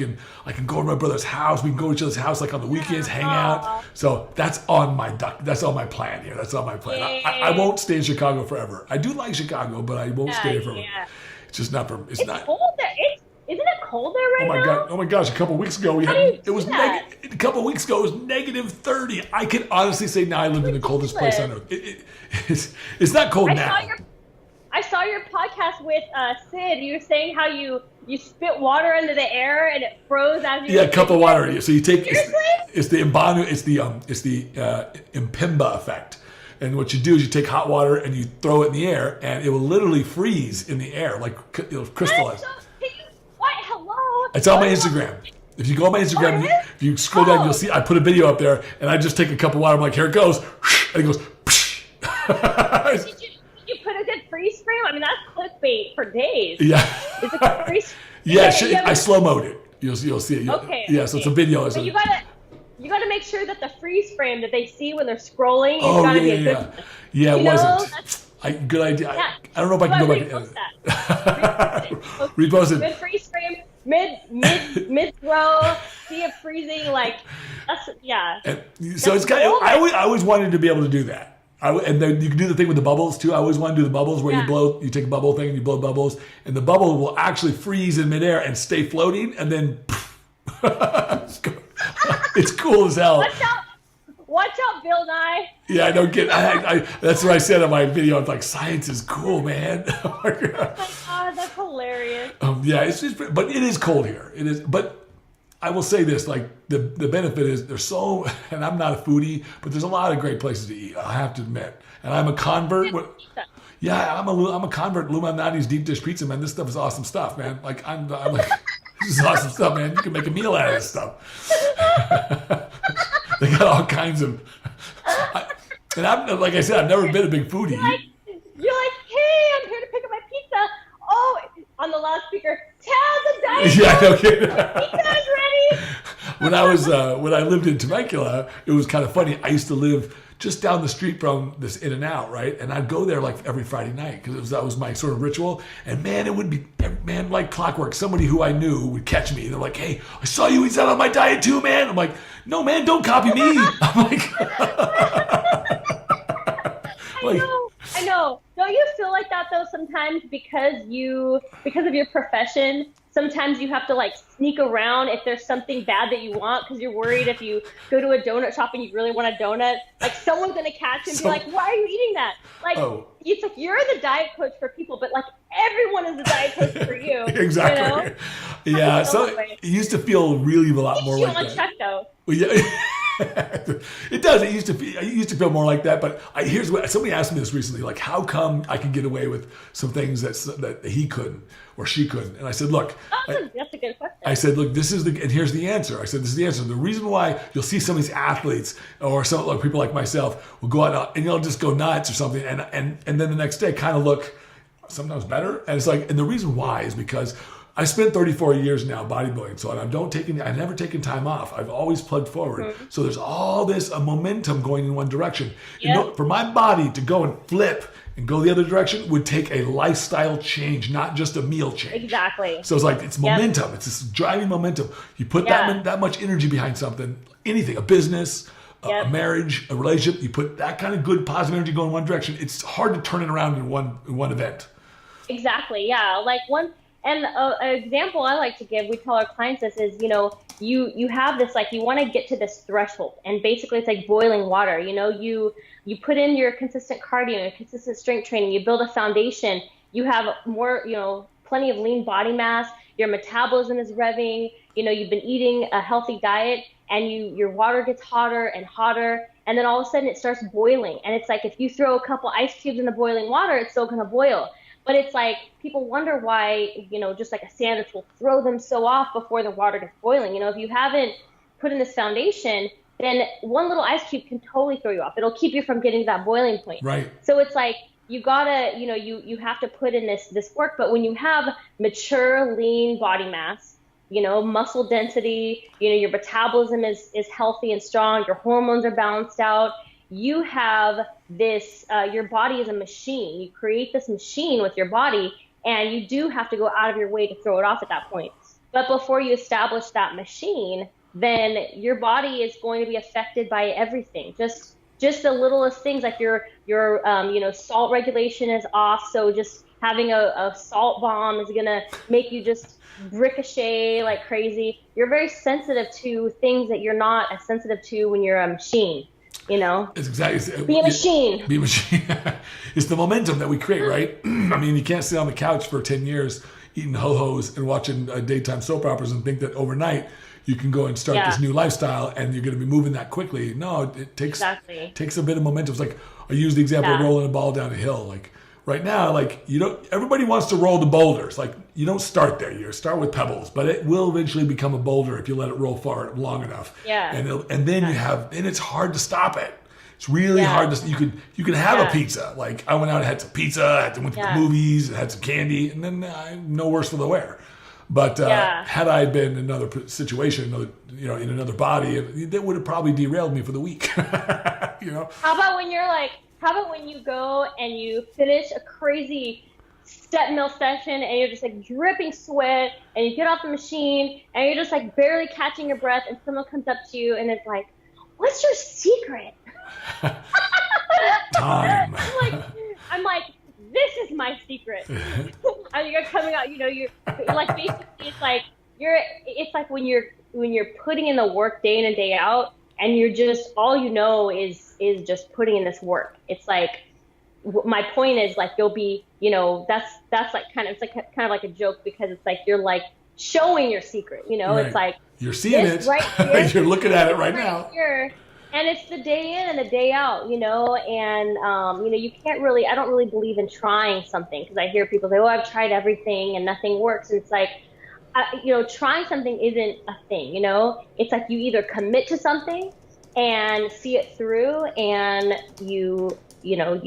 can go to my brother's house. We can go to each other's house like on the weekends, hang out. So that's on my plan here. That's on my plan. I won't stay in Chicago forever. I do like Chicago, but I won't stay forever. Yeah. It's just not for. It's not. Cold there. Isn't it cold there right now? Oh my gosh! A couple of weeks ago it was negative 30. I can honestly say now I live in the coldest place on earth. It's not cold now. I saw your podcast with Sid. You were saying how you spit water into the air and it froze as you. Yeah, a cup of water. So you take Seriously? it's the Impimba effect. And what you do is you take hot water and you throw it in the air, and it will literally freeze in the air, like it'll crystallize. What? Hello? It's on my Instagram. If you go on my Instagram, if you scroll down, you'll see I put a video up there, and I just take a cup of water. I'm like, here it goes, and it goes. Did you put a good freeze frame? I mean, that's clickbait for days. Yeah. Is it a freeze? Yeah, I slow mode it. You'll see it. Okay. Yeah, so it's a video. But you gotta make sure that the freeze frame that they see when they're scrolling is Oh gotta yeah, be a good. Yeah, it know, wasn't. Good idea. Yeah. I don't know if I can go back and edit it. Repost it. Good freeze frame, mid throw, see it freezing like that's And so it's kind of. I always wanted to be able to do that. And then you can do the thing with the bubbles too. I always want to do the bubbles where you take a bubble thing and you blow bubbles, and the bubble will actually freeze in midair and stay floating, and then it's cool as hell. Watch out, Bill Nye. Yeah, I don't get. That's what I said in my video. I'm like, science is cool, man. Oh my God, that's hilarious. Yeah, it's just, but it is cold here. It is, but I will say this: like the benefit is there's so, and I'm not a foodie, but there's a lot of great places to eat. I have to admit, and I'm a convert. Yeah, I'm a convert. Lou Malnati's deep dish pizza, man. This stuff is awesome stuff, man. Like I'm like, this is awesome stuff, man. You can make a meal out of this stuff. They got all kinds of, and I'm like I said, I've never been a big foodie. You're like, hey, I'm here to pick up my pizza. Oh, on the loudspeaker, tell the diet. Yeah, no kidding. Pizza's ready. when I lived in Temecula, it was kind of funny. I used to live just down the street from this In-N-Out, right? And I'd go there like every Friday night because that was my sort of ritual. And man, it would be, man, like clockwork. Somebody who I knew would catch me. They're like, "Hey, I saw you eat that on my diet too, man." I'm like, "No, man, don't copy me." I'm like, I know. Don't you feel like that though sometimes because of your profession? Sometimes you have to like sneak around if there's something bad that you want because you're worried if you go to a donut shop and you really want a donut, like someone's gonna catch you and be like, "Why are you eating that?" Like it's like you're the diet coach for people, but like everyone is the diet coach for you. Exactly. You know? Yeah. So it used to feel really a lot more like that. Check though. Well, yeah. It does. It used to feel more like that. But here's what somebody asked me this recently: like, how come I can get away with some things that he couldn't or she couldn't? And I said, look, that's a good question. I said, look, and here's the answer. I said, this is the answer. The reason why you'll see some of these athletes or some like people like myself will go out and you'll just go nuts or something, and then the next day kind of look sometimes better. And it's like, and the reason why is because I spent 34 years now bodybuilding, so I've never taken time off. I've always plugged forward. Mm-hmm. So there's all this momentum going in one direction. Yep. For my body to go and flip and go the other direction would take a lifestyle change, not just a meal change. Exactly. So it's like, it's momentum. It's this driving momentum. You put that much energy behind something, anything, a business, a marriage, a relationship, you put that kind of good positive energy going in one direction. It's hard to turn it around in one event. Exactly. Yeah. Like an example I like to give, we tell our clients this is, you have this, like, you want to get to this threshold, and basically it's like boiling water. You put in your consistent cardio, your consistent strength training, you build a foundation, you have more, plenty of lean body mass, your metabolism is revving, you've been eating a healthy diet, and your water gets hotter and hotter, and then all of a sudden it starts boiling. And it's like, if you throw a couple ice cubes in the boiling water, it's still going to boil. But it's like, people wonder why, just like a sandwich will throw them so off before the water gets boiling. If you haven't put in this foundation, then one little ice cube can totally throw you off. It'll keep you from getting to that boiling point. Right. So it's like, you gotta, you have to put in this work. But when you have mature, lean body mass, muscle density, your metabolism is healthy and strong, your hormones are balanced out, you have this, your body is a machine. You create this machine with your body, and you do have to go out of your way to throw it off at that point. But before you establish that machine, then your body is going to be affected by everything. Just the littlest things, like your salt regulation is off. So just having a salt bomb is going to make you just ricochet like crazy. You're very sensitive to things that you're not as sensitive to when you're a machine. It's exactly. Be a machine. Be a machine. It's the momentum that we create, right? I mean, you can't sit on the couch for 10 years eating ho-hos and watching daytime soap operas and think that overnight you can go and start this new lifestyle and you're going to be moving that quickly. No, it takes a bit of momentum. It's like, I use the example of rolling a ball down a hill. Like right now, like everybody wants to roll the boulders. Like you don't start there. You start with pebbles, but it will eventually become a boulder if you let it roll far long enough. Yeah. And then and it's hard to stop it. It's really hard to. You can have a pizza. Like I went out and had some pizza. Went to the movies and had some candy, and then no worse for the wear. But had I been in another situation, in another body, that would have probably derailed me for the week. How about when you go and you finish a crazy step mill session and you're just like dripping sweat, and you get off the machine and you're just like barely catching your breath, and someone comes up to you and it's like, "What's your secret?" Time. I'm like, this is my secret. And you're coming out, you're like, basically it's like when you're putting in the work day in and day out, and you're just, all is just putting in this work. It's like, my point is like, you'll be, that's like kind of like a joke, because it's like, you're like showing your secret, Right. It's like, you're seeing it, right here, you're looking at it right now. Here. And it's the day in and the day out, and, you can't really, I don't really believe in trying something, because I hear people say, "Oh, I've tried everything and nothing works." And it's like, trying something isn't a thing, It's like you either commit to something and see it through, and you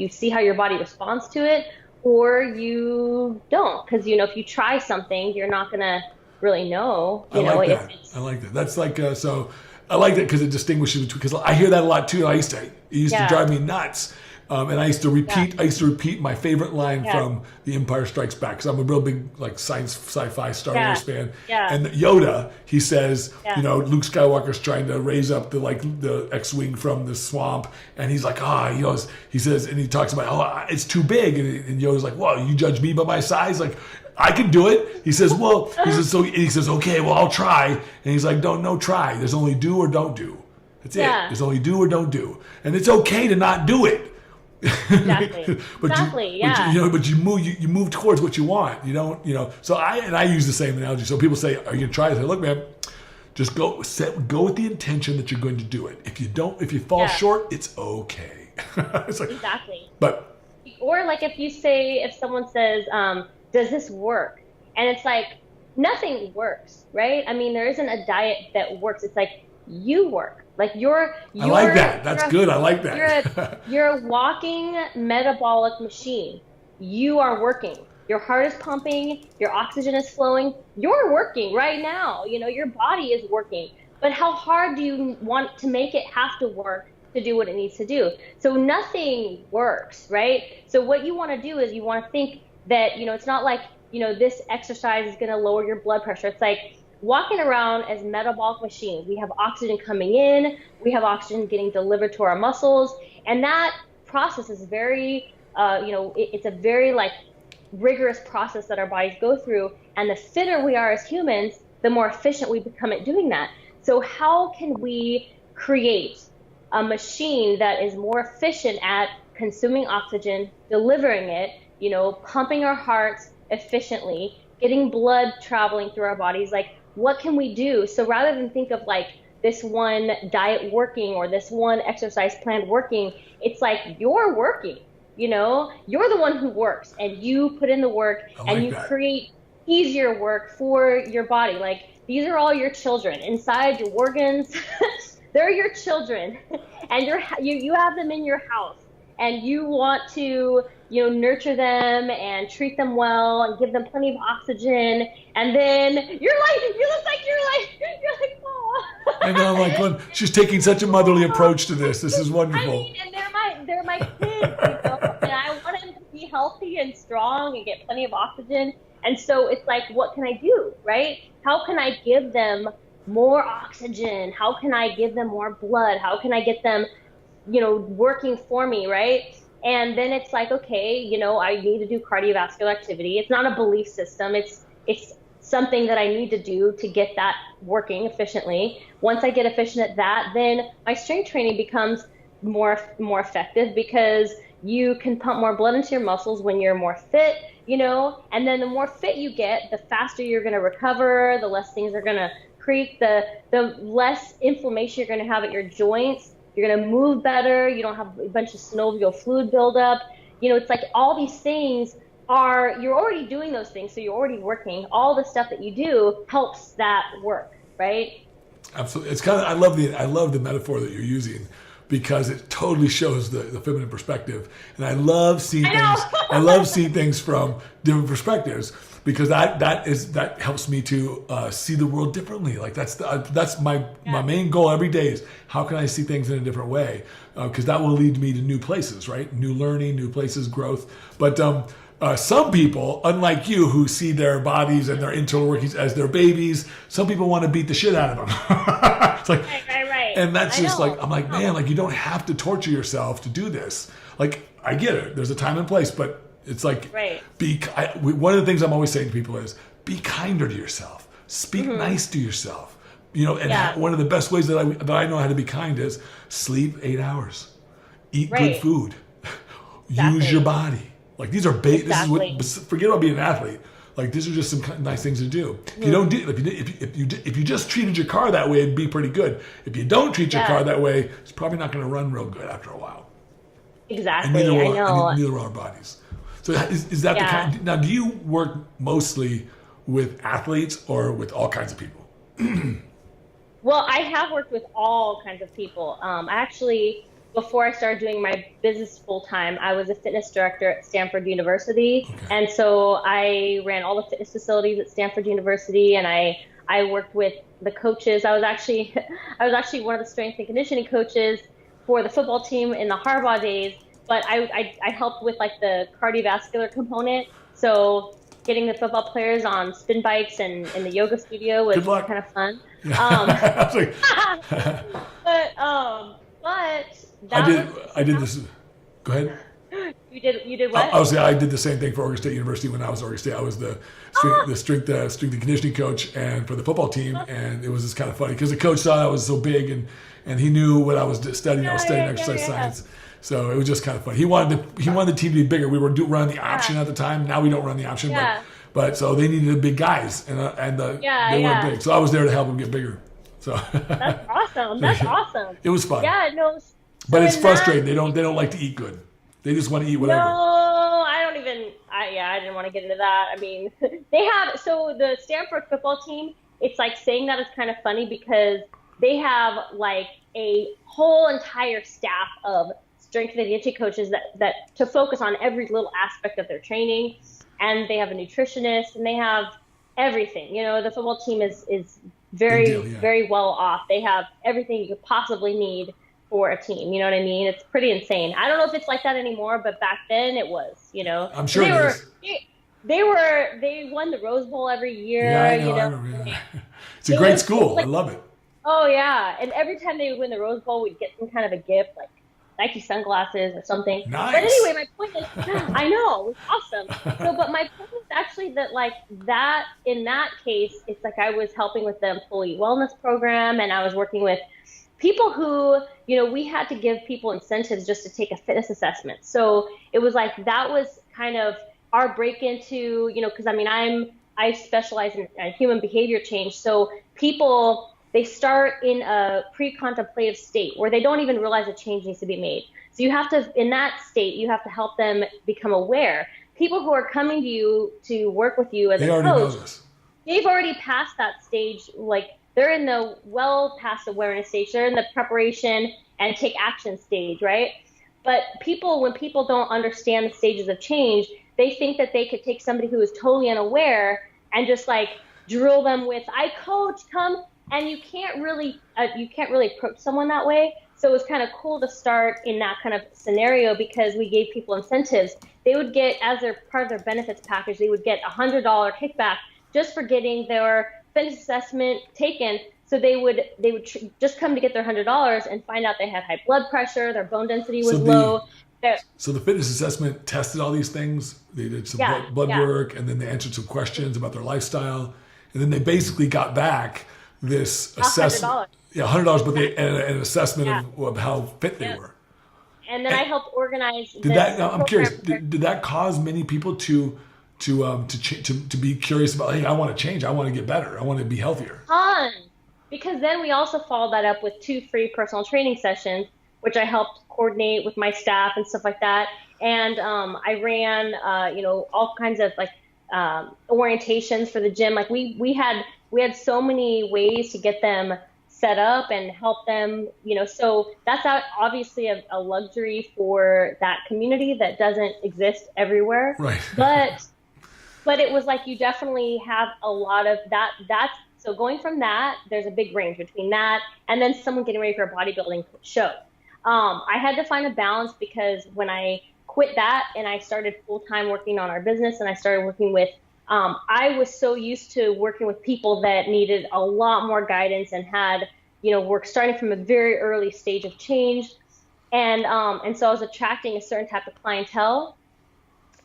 see how your body responds to it, or you don't. Because, if you try something, you're not going to really know. I like that. I like that. That's like so. I like that because it distinguishes between. Because I hear that a lot too. It used to drive me nuts. And I used to repeat my favorite line from The Empire Strikes Back, because I'm a real big like science sci-fi Star Wars fan. Yeah. And Yoda, he says, Luke Skywalker's trying to raise up the X-wing from the swamp, and he's like, he says, and he talks about, it's too big, and Yoda's like, well, you judge me by my size, like, I can do it. He says, he says, okay, well, I'll try, and he's like, no, try. There's only do or don't do. That's it. There's only do or don't do, and it's okay to not do it. Exactly. But you move towards what you want. You don't, So I use the same analogy. So people say, "Are you gonna try it?" I say, "Look, man, just go with the intention that you're going to do it. If you fall short, it's okay." It's like, exactly. But or like if someone says, "Does this work?" and it's like nothing works, right? I mean, there isn't a diet that works. It's like you work. Like you're I like that. That's good. I like that. You're a walking metabolic machine. You are working. Your heart is pumping. Your oxygen is flowing. You're working right now. Your body is working. But how hard do you want to make it have to work to do what it needs to do? So nothing works, right? So what you want to do is you want to think that, it's not like, this exercise is going to lower your blood pressure. It's like, walking around as metabolic machines. We have oxygen coming in, we have oxygen getting delivered to our muscles, and that process is very, it's a very rigorous process that our bodies go through. And the fitter we are as humans, the more efficient we become at doing that. So how can we create a machine that is more efficient at consuming oxygen, delivering it, pumping our hearts efficiently, getting blood traveling through our bodies? What can we do? So rather than think of this one diet working or this one exercise plan working, it's like you're working, you're the one who works, and you put in the work and you create easier work for your body. These are all your children inside your organs. They're your children, and you have them in your house, and you want to nurture them and treat them well and give them plenty of oxygen. And then you're like, oh. I know, I'm like, she's taking such a motherly approach to this. This is wonderful. I mean, and they're my kids, and I want them to be healthy and strong and get plenty of oxygen. And so it's like, what can I do, right? How can I give them more oxygen? How can I give them more blood? How can I get them, working for me, right? And then it's like, okay, I need to do cardiovascular activity. It's not a belief system. It's something that I need to do to get that working efficiently. Once I get efficient at that, then my strength training becomes more effective, because you can pump more blood into your muscles when you're more fit, and then the more fit you get, the faster you're going to recover, the less things are going to create, the less inflammation you're going to have at your joints. You're going to move better. You don't have a bunch of synovial fluid buildup. It's like all these things you're already doing those things. So you're already working. All the stuff that you do helps that work, right? Absolutely. It's I love the metaphor that you're using, because it totally shows the feminine perspective. And I love seeing things from different perspectives, because that helps me to see the world differently. That's my main goal every day, is how can I see things in a different way? Because that will lead me to new places, right? New learning, new places, growth. But some people, unlike you, who see their bodies and their internal workings as their babies, some people want to beat the shit out of them. It's like, right. And that's just I'm like, man, you don't have to torture yourself to do this. I get it. There's a time and place, but it's like, one of the things I'm always saying to people is, be kinder to yourself. Speak nice to yourself. One of the best ways that I know how to be kind is sleep 8 hours, eat good food, use your body. These are forget about being an athlete. These are just some nice things to do. If you don't do, if you just treated your car that way, it'd be pretty good. If you don't treat your car that way, it's probably not going to run real good after a while. Exactly. And I know. Neither are our bodies. So is that the kind? Now, do you work mostly with athletes or with all kinds of people? Well, I have worked with all kinds of people. I actually before I started doing my business full time, I was a fitness director at Stanford University. Okay. And so I ran all the fitness facilities at Stanford University, and I worked with the coaches. I was actually one of the strength and conditioning coaches for the football team in the Harbaugh days, but I helped with like the cardiovascular component. So getting the football players on spin bikes and in the yoga studio was kind of fun. But I did this. Go ahead. You did what? I did the same thing for Oregon State University when I was at Oregon State. I was the strength and conditioning coach and for the football team, and it was just kind of funny because the coach saw I was so big and he knew what I was studying. I was studying exercise science, so it was just kind of funny. He wanted the team to be bigger. We were running the option at the time. Now we don't run the option, but so they needed the big guys, and they weren't big. So I was there to help them get bigger. So that's awesome. That's awesome. It was fun. Yeah, no. But it's frustrating. They don't like to eat good. They just want to eat whatever. No, I don't even. I didn't want to get into that. I mean, the Stanford football team. It's like saying that is kind of funny because they have like a whole entire staff of strength and conditioning coaches that to focus on every little aspect of their training, and they have a nutritionist and they have everything. You know, the football team is very very well off. They have everything you could possibly need for a team, you know what I mean? It's pretty insane. I don't know if it's like that anymore, but back then it was, you know. I'm sure they won the Rose Bowl every year. Yeah, I know, you know. I remember, yeah. It's a great school. Like, I love it. Oh yeah, and every time they would win the Rose Bowl, we'd get some kind of a gift, like Nike sunglasses or something. Nice. But anyway, my point is, I know, it was awesome. So, but my point is actually that like that, in that case, it's like I was helping with the employee wellness program, and I was working with people who, you know, we had to give people incentives just to take a fitness assessment. So it was like, that was kind of our break into, you know, because I mean, I specialize in human behavior change. So people, they start in a pre-contemplative state where they don't even realize a change needs to be made. So you have to, in that state, you have to help them become aware. People who are coming to you to work with you as a coach, they've already passed that stage, like, they're in the well past awareness stage. They're in the preparation and take action stage, right? But when people don't understand the stages of change, they think that they could take somebody who is totally unaware and just like drill them with, I coach, come, and you can't really approach someone that way. So it was kind of cool to start in that kind of scenario because we gave people incentives. They would get, as their part of their benefits package, they would get $100 kickback just for getting their fitness assessment taken. So they would just come to get their $100 and find out they had high blood pressure, their bone density was low. So the fitness assessment tested all these things. They did some blood work, and then they answered some questions about their lifestyle, and then they basically got back this assessment. $100, but an assessment of how fit they were. And then I helped organize. I'm curious. Did that cause many people to be curious about, hey, I want to change, I want to get better, I want to be healthier? Because then we also followed that up with 2 free personal training sessions, which I helped coordinate with my staff and stuff like that. And I ran, all kinds of like orientations for the gym. Like we had so many ways to get them set up and help them, you know. So that's obviously a luxury for that community that doesn't exist everywhere. Right. But it was like you definitely have a lot of that. So going from that, there's a big range between that and then someone getting ready for a bodybuilding show. I had to find a balance because when I quit that and I started full-time working on our business and I started working with, I was so used to working with people that needed a lot more guidance and had, work starting from a very early stage of change. And so I was attracting a certain type of clientele.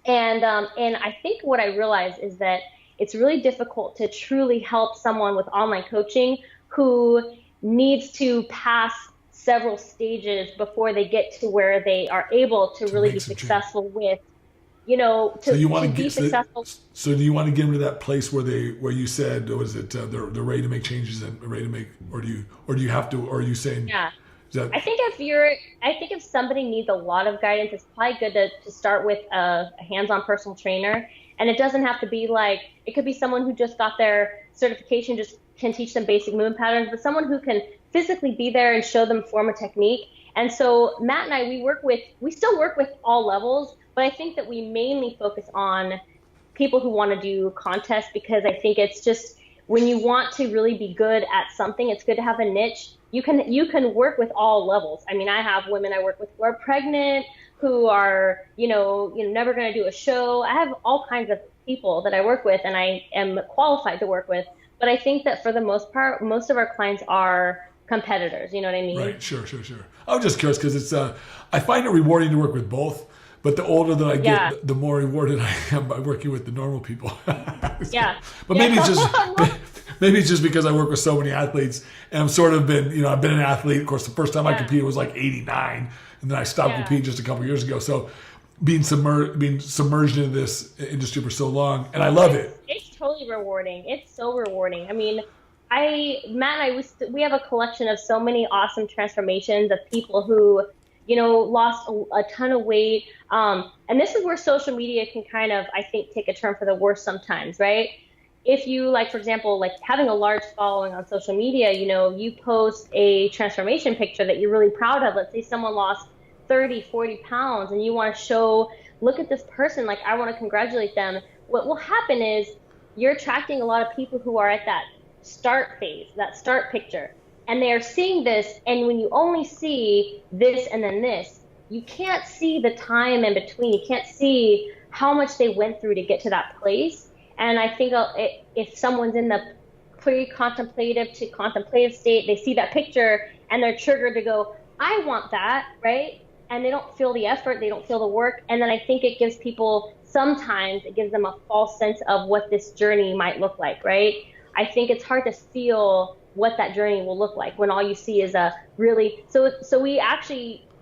And I think what I realized is that it's really difficult to truly help someone with online coaching who needs to pass several stages before they get to where they are able to really be successful with, to be successful. So do you want to get them to that place where you said, was it they're ready to make changes and ready to make, or do you have to, or are you saying? Yeah. I think if somebody needs a lot of guidance, it's probably good to start with a hands-on personal trainer. And it doesn't have to be like, it could be someone who just got their certification, just can teach them basic movement patterns, but someone who can physically be there and show them form a technique. And so Matt and I, we still work with all levels, but I think that we mainly focus on people who want to do contests, because I think it's just, when you want to really be good at something, it's good to have a niche. You can work with all levels. I mean, I have women I work with who are pregnant, who are, never going to do a show. I have all kinds of people that I work with and I am qualified to work with. But I think that for the most part, most of our clients are competitors. You know what I mean? Right. Sure. I was just curious because it's, I find it rewarding to work with both. But the older that I get, the more rewarded I am by working with the normal people. Yeah. But maybe it's just because I work with so many athletes, and I'm sort of been, I've been an athlete. Of course, the first time I competed was like 89, and then I stopped competing just a couple of years ago. So being submerged into this industry for so long, and I love it. It's totally rewarding. It's so rewarding. I mean, Matt and I, we have a collection of so many awesome transformations of people who, lost a ton of weight. And this is where social media can kind of, I think, take a turn for the worse sometimes, right? If you, like, for example, like having a large following on social media, you post a transformation picture that you're really proud of. Let's say someone lost 30, 40 pounds and you want to show, look at this person, like, I want to congratulate them. What will happen is you're attracting a lot of people who are at that start phase, that start picture. And they are seeing this, and when you only see this and then this, you can't see the time in between. You can't see how much they went through to get to that place. And I think if someone's in the pre-contemplative to contemplative state, they see that picture and they're triggered to go, I want that, right? And they don't feel the effort, they don't feel the work. And then I think it gives people, sometimes it gives them a false sense of what this journey might look like, right? I think it's hard to feel what that journey will look like when all you see is a really, so we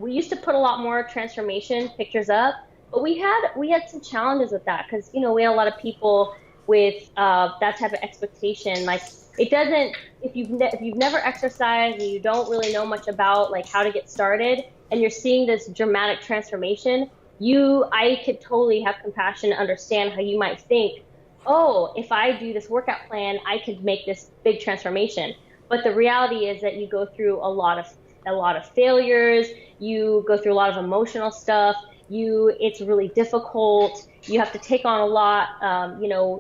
used to put a lot more transformation pictures up, but we had some challenges with that because, we had a lot of people with that type of expectation. Like, it doesn't, if you've never exercised and you don't really know much about like how to get started and you're seeing this dramatic transformation, I could totally have compassion to understand how you might think, oh, if I do this workout plan, I could make this big transformation. But the reality is that you go through a lot of failures. You go through a lot of emotional stuff. It's really difficult. You have to take on a lot.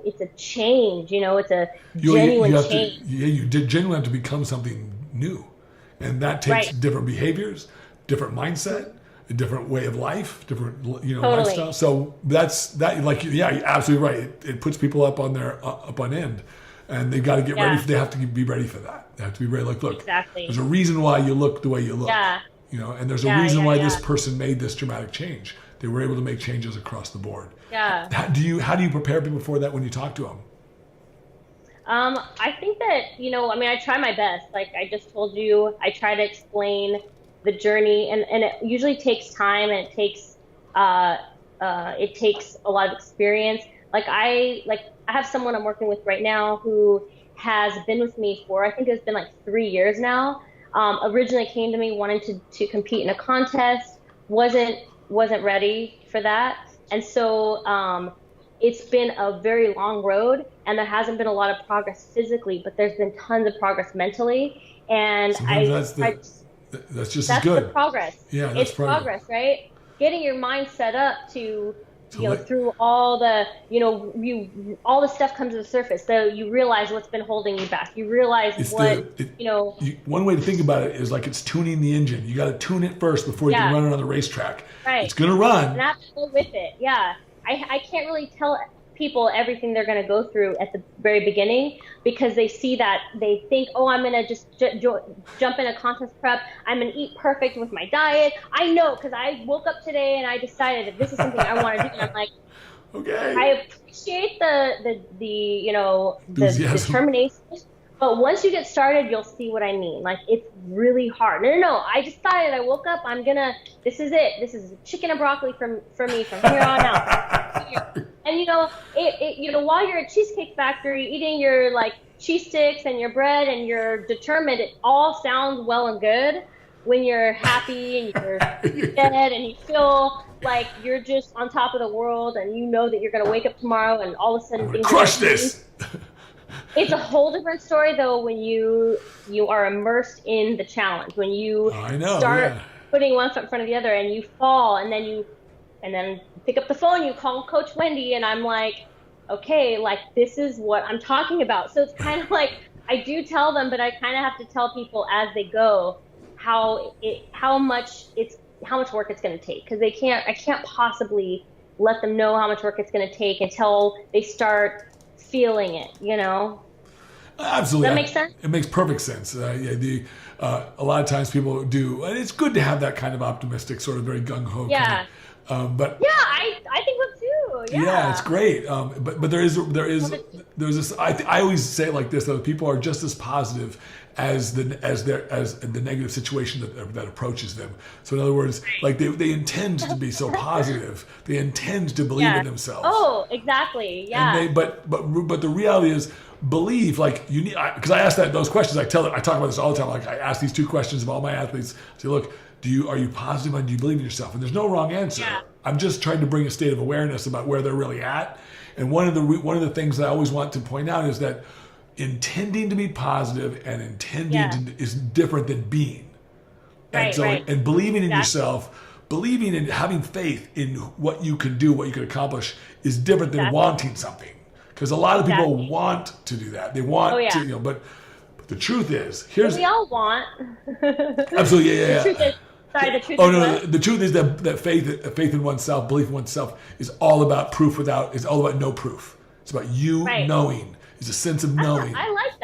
It's a change. It's a genuine change. You genuinely have to become something new, and that takes different behaviors, different mindset, a different way of life, different lifestyle. So that's that. Like, you're absolutely right. It puts people up on end, and they've got to get ready. They have to be ready for that. They have to be ready. Like, look, there's a reason why you look the way you look. Yeah. And there's a reason why this person made this dramatic change. They were able to make changes across the board. Yeah. How do you prepare people for that when you talk to them? I think that, I try my best. Like I just told you, I try to explain the journey, and it usually takes time, and it takes a lot of experience. I have someone I'm working with right now who has been with me for, I think it's been like 3 years now. Originally came to me wanting to compete in a contest, wasn't ready for that. And so it's been a very long road, and there hasn't been a lot of progress physically, but there's been tons of progress mentally. And that's just as good. The progress. Yeah, that's progress, right? Getting your mind set up to through all the, all the stuff comes to the surface. So you realize what's been holding you back. You realize one way to think about it is like it's tuning the engine. You got to tune it first before you can run it on the racetrack. Right. It's going to run. And have to go with it. Yeah. I can't really tell people everything they're going to go through at the very beginning, because they see that, they think, oh, I'm going to just jump in a contest prep. I'm going to eat perfect with my diet. I know, because I woke up today and I decided that this is something I want to do. And I'm like, okay. I appreciate the determination, but once you get started, you'll see what I mean. Like, it's really hard. No. I decided, I woke up, this is it. This is chicken and broccoli for me from here on out. And while you're at Cheesecake Factory eating your like cheese sticks and your bread and you're determined, it all sounds well and good when you're happy and you're dead and you feel like you're just on top of the world and you know that you're going to wake up tomorrow and all of a sudden things crush this. It's a whole different story though when you are immersed in the challenge. When you putting one foot in front of the other, and you fall, and then pick up the phone, you call Coach Wendy, and I'm like, okay, like this is what I'm talking about. So it's kind of like, I do tell them, but I kind of have to tell people as they go how much work it's going to take, because I can't possibly let them know how much work it's going to take until they start feeling it, you know? Absolutely. Does that make sense? It makes perfect sense. A lot of times people do, and it's good to have that kind of optimistic, sort of very gung-ho. Yeah. But yeah, I think so too. Yeah, it's great. But there's this. I always say it like this: though, people are just as positive as the negative situation that approaches them. So in other words, like they intend to be so positive, they intend to believe in themselves. Oh, exactly. Yeah. And but the reality is, believe, like you need, because I ask those questions. I talk about this all the time. Like I ask these two questions of all my athletes. I say, look, are you positive and do you believe in yourself? And there's no wrong answer. Yeah. I'm just trying to bring a state of awareness about where they're really at. And one of the things that I always want to point out is that intending to be positive and intending is different than being. And and believing in yourself, believing in having faith in what you can do, what you can accomplish, is different than wanting something. Because a lot of people want to do that. They want to, but the truth is, we all want. Absolutely, yeah. The truth is, the truth Oh is no, what? the truth is that faith in oneself, belief in oneself, is all about proof is all about no proof. It's about you knowing. It's a sense of knowing. I like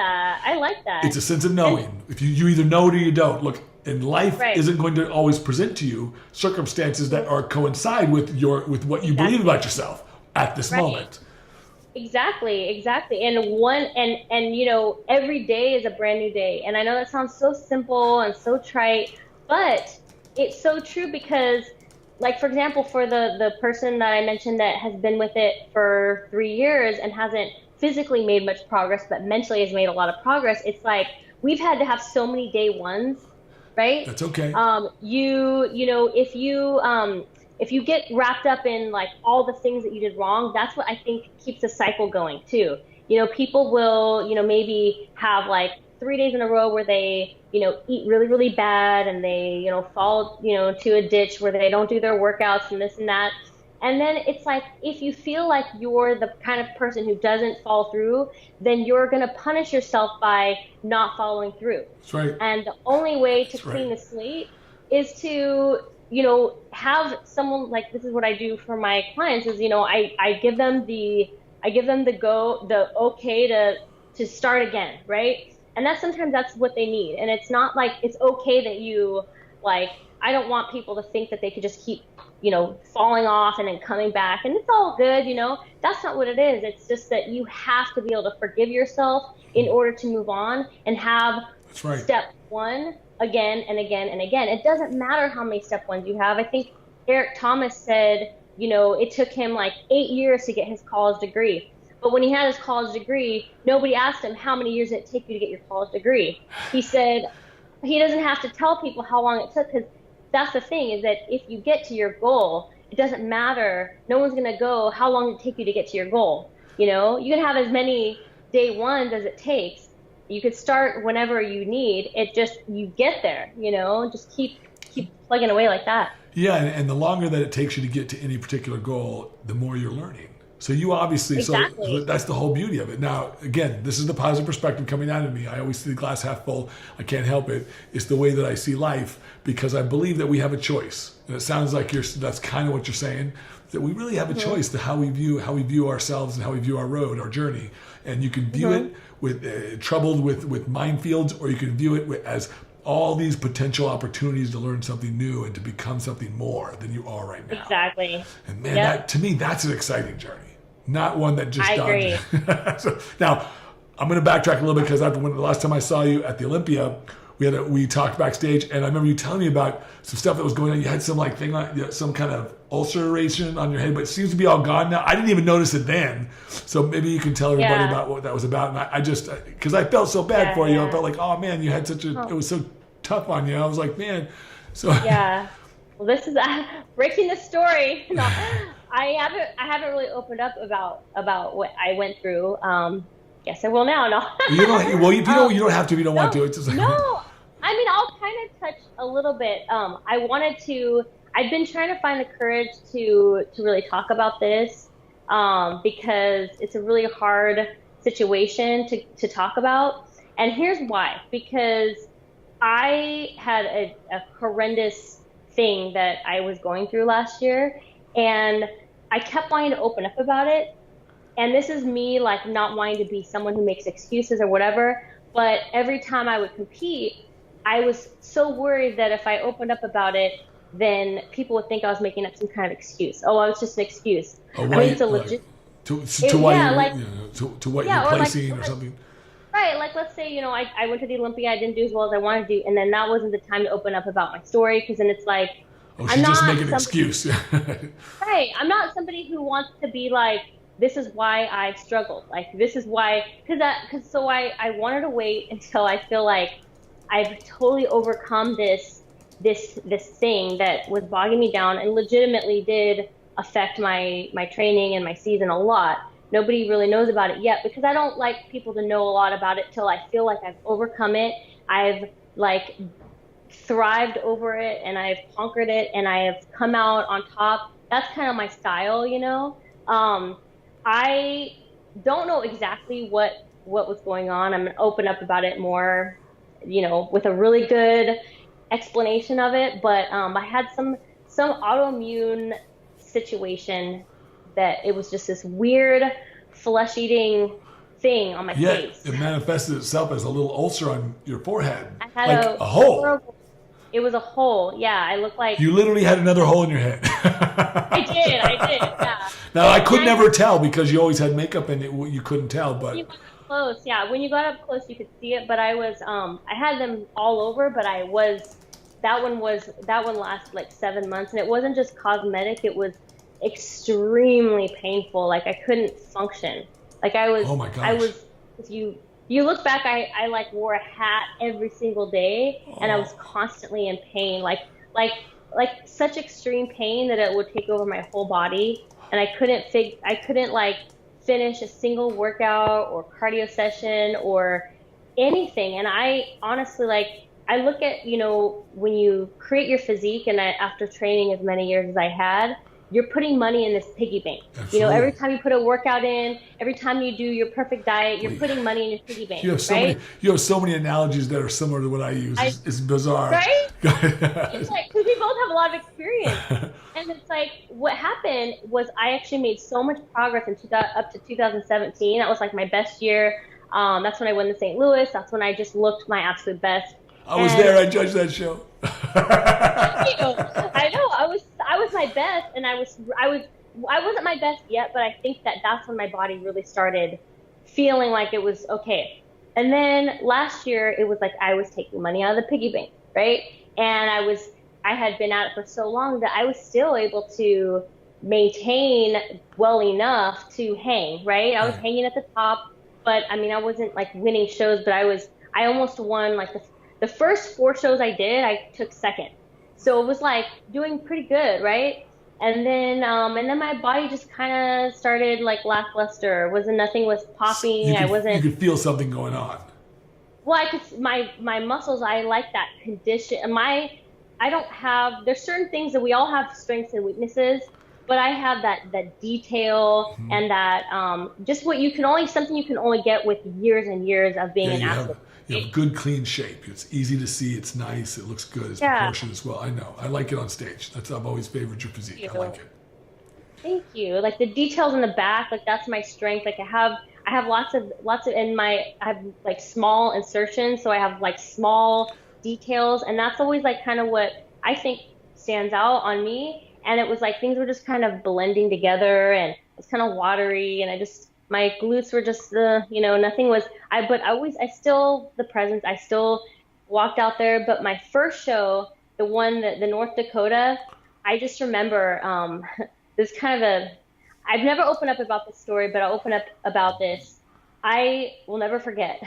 that. It's a sense of knowing. If you either know it or you don't. Look, and life isn't going to always present to you circumstances that coincide with what you believe about yourself at this moment. Exactly. And you know, every day is a brand new day. And I know that sounds so simple and so trite, but it's so true, because like, for example, for the person that I mentioned that has been with it for 3 years and hasn't physically made much progress, but mentally has made a lot of progress. It's like, we've had to have so many day ones, right? That's okay. You know, if you get wrapped up in like all the things that you did wrong, that's what I think keeps the cycle going too. You know, people will, you know, maybe have like 3 days in a row where they, you know, eat really, really bad, and they, you know, fall, you know, to a ditch where they don't do their workouts and this and that. And then it's like, if you feel like you're the kind of person who doesn't fall through, then you're going to punish yourself by not following through. That's right. And the only way to clean the slate is to, you know, have someone, like, this is what I do for my clients is, you know, I give them the okay to start again, right? And sometimes that's what they need. And it's not like, it's okay that you, like, I don't want people to think that they could just keep, you know, falling off and then coming back and it's all good, you know. That's not what it is. It's just that you have to be able to forgive yourself in order to move on and have step one again and again and again. It doesn't matter how many step ones you have. I think Eric Thomas said, you know, it took him like 8 years to get his college degree. But when he had his college degree, nobody asked him, how many years did it take you to get your college degree? He said he doesn't have to tell people how long it took, because that's the thing, is that if you get to your goal, it doesn't matter. No one's going to go, how long did it take you to get to your goal? You know, you can have as many day ones as it takes. You could start whenever you need. It just, you get there, you know, just keep plugging away like that. Yeah, and the longer that it takes you to get to any particular goal, the more you're learning. So you obviously, so that's the whole beauty of it. Now, again, this is the positive perspective coming out of me. I always see the glass half full. I can't help it. It's the way that I see life, because I believe that we have a choice. And it sounds like that's kind of what you're saying, that we really have a choice to how we view ourselves and how we view our road, our journey. And you can view it with troubled with minefields, or you can view it as all these potential opportunities to learn something new and to become something more than you are right now. Exactly. And man, that, to me, that's an exciting journey. Not one that just agree. So, now, I'm going to backtrack a little bit, because the last time I saw you at the Olympia, we talked backstage, and I remember you telling me about some stuff that was going on. You had some some kind of ulceration on your head, but it seems to be all gone now. I didn't even notice it then, so maybe you can tell everybody about what that was about. And I just, because I felt so bad for you, I felt like, oh man, you had it was so tough on you. I was like, man, so Well, this is breaking the story. No, I haven't really opened up about what I went through. Guess I will now. No. You don't have to if you don't want to. It's just like, no. I mean, I'll kind of touch a little bit. I've been trying to find the courage to really talk about this, because it's a really hard situation to talk about. And here's why, because I had a horrendous thing that I was going through last year, and I kept wanting to open up about it. And this is me like not wanting to be someone who makes excuses or whatever, but every time I would compete, I was so worried that if I opened up about it, then people would think I was making up some kind of excuse. Oh, it's just an excuse. Oh, I mean, it's a legit. To what you're placing like, or something. Right, like let's say, I went to the Olympia, I didn't do as well as I wanted to do, and then that wasn't the time to open up about my story, because then it's like, oh, she's just making an excuse. Right, I'm not somebody who wants to be like, this is why I struggled, like this is why, so I wanted to wait until I feel like I've totally overcome this thing that was bogging me down and legitimately did affect my training and my season a lot. Nobody really knows about it yet, because I don't like people to know a lot about it till I feel like I've overcome it. I've like thrived over it, and I've conquered it, and I have come out on top. That's kind of my style, I don't know exactly what was going on. I'm going to open up about it more, with a really good explanation of it. But I had some autoimmune situation that it was just this weird flesh-eating thing on my face. It manifested itself as a little ulcer on your forehead. I had like a hole. It was a hole. Yeah, I looked like... You literally had another hole in your head. I did, yeah. Now, I could never tell because you always had makeup and you couldn't tell, but... When you got up close, yeah. When you got up close, you could see it, but I was... I had them all over, but that one lasted like 7 months, and it wasn't just cosmetic, it was extremely painful. Like, I couldn't function. Like, I was... Oh, my gosh. You look back, I like wore a hat every single day, and I was constantly in pain, like such extreme pain that it would take over my whole body, and I couldn't like finish a single workout or cardio session or anything. And I honestly, like, I look at, when you create your physique, and after training as many years as I had, you're putting money in this piggy bank. Absolutely. Every time you put a workout in, every time you do your perfect diet, you're putting money in your piggy bank. You have so many analogies that are similar to what I use. It's bizarre. Right? It's like, because we both have a lot of experience. And it's like, what happened was I actually made so much progress up to 2017. That was like my best year. That's when I won the St. Louis. That's when I just looked my absolute best. I was there. I judged that show. Thank you. I know. I was my best, and I wasn't my best yet, but I think that's when my body really started feeling like it was okay. And then last year, it was like I was taking money out of the piggy bank, right? And I had been at it for so long that I was still able to maintain well enough to hang, right? I was hanging at the top, but I mean, I wasn't like winning shows, but I almost won. Like the first 4 shows I did, I took second. So it was like doing pretty good, right? And then my body just kind of started like lackluster. Nothing was popping. You could feel something going on. Well, I could, my muscles, I like that condition. There's certain things that we all have strengths and weaknesses, but I have that detail and that, just something you can only get with years and years of being an athlete. You have good, clean shape. It's easy to see. It's nice. It looks good. It's proportioned as well. I know. I like it on stage. I've always favored your physique. I like it. Thank you. Like the details in the back, like that's my strength. Like I have lots of I have like small insertions, so I have like small details, and that's always like kind of what I think stands out on me. And it was like things were just kind of blending together, and it's kind of watery, and my glutes were just, nothing was, the presence, I still walked out there. But my first show, the one, the North Dakota, I just remember, this kind of I've never opened up about this story, but I'll open up about this. I will never forget.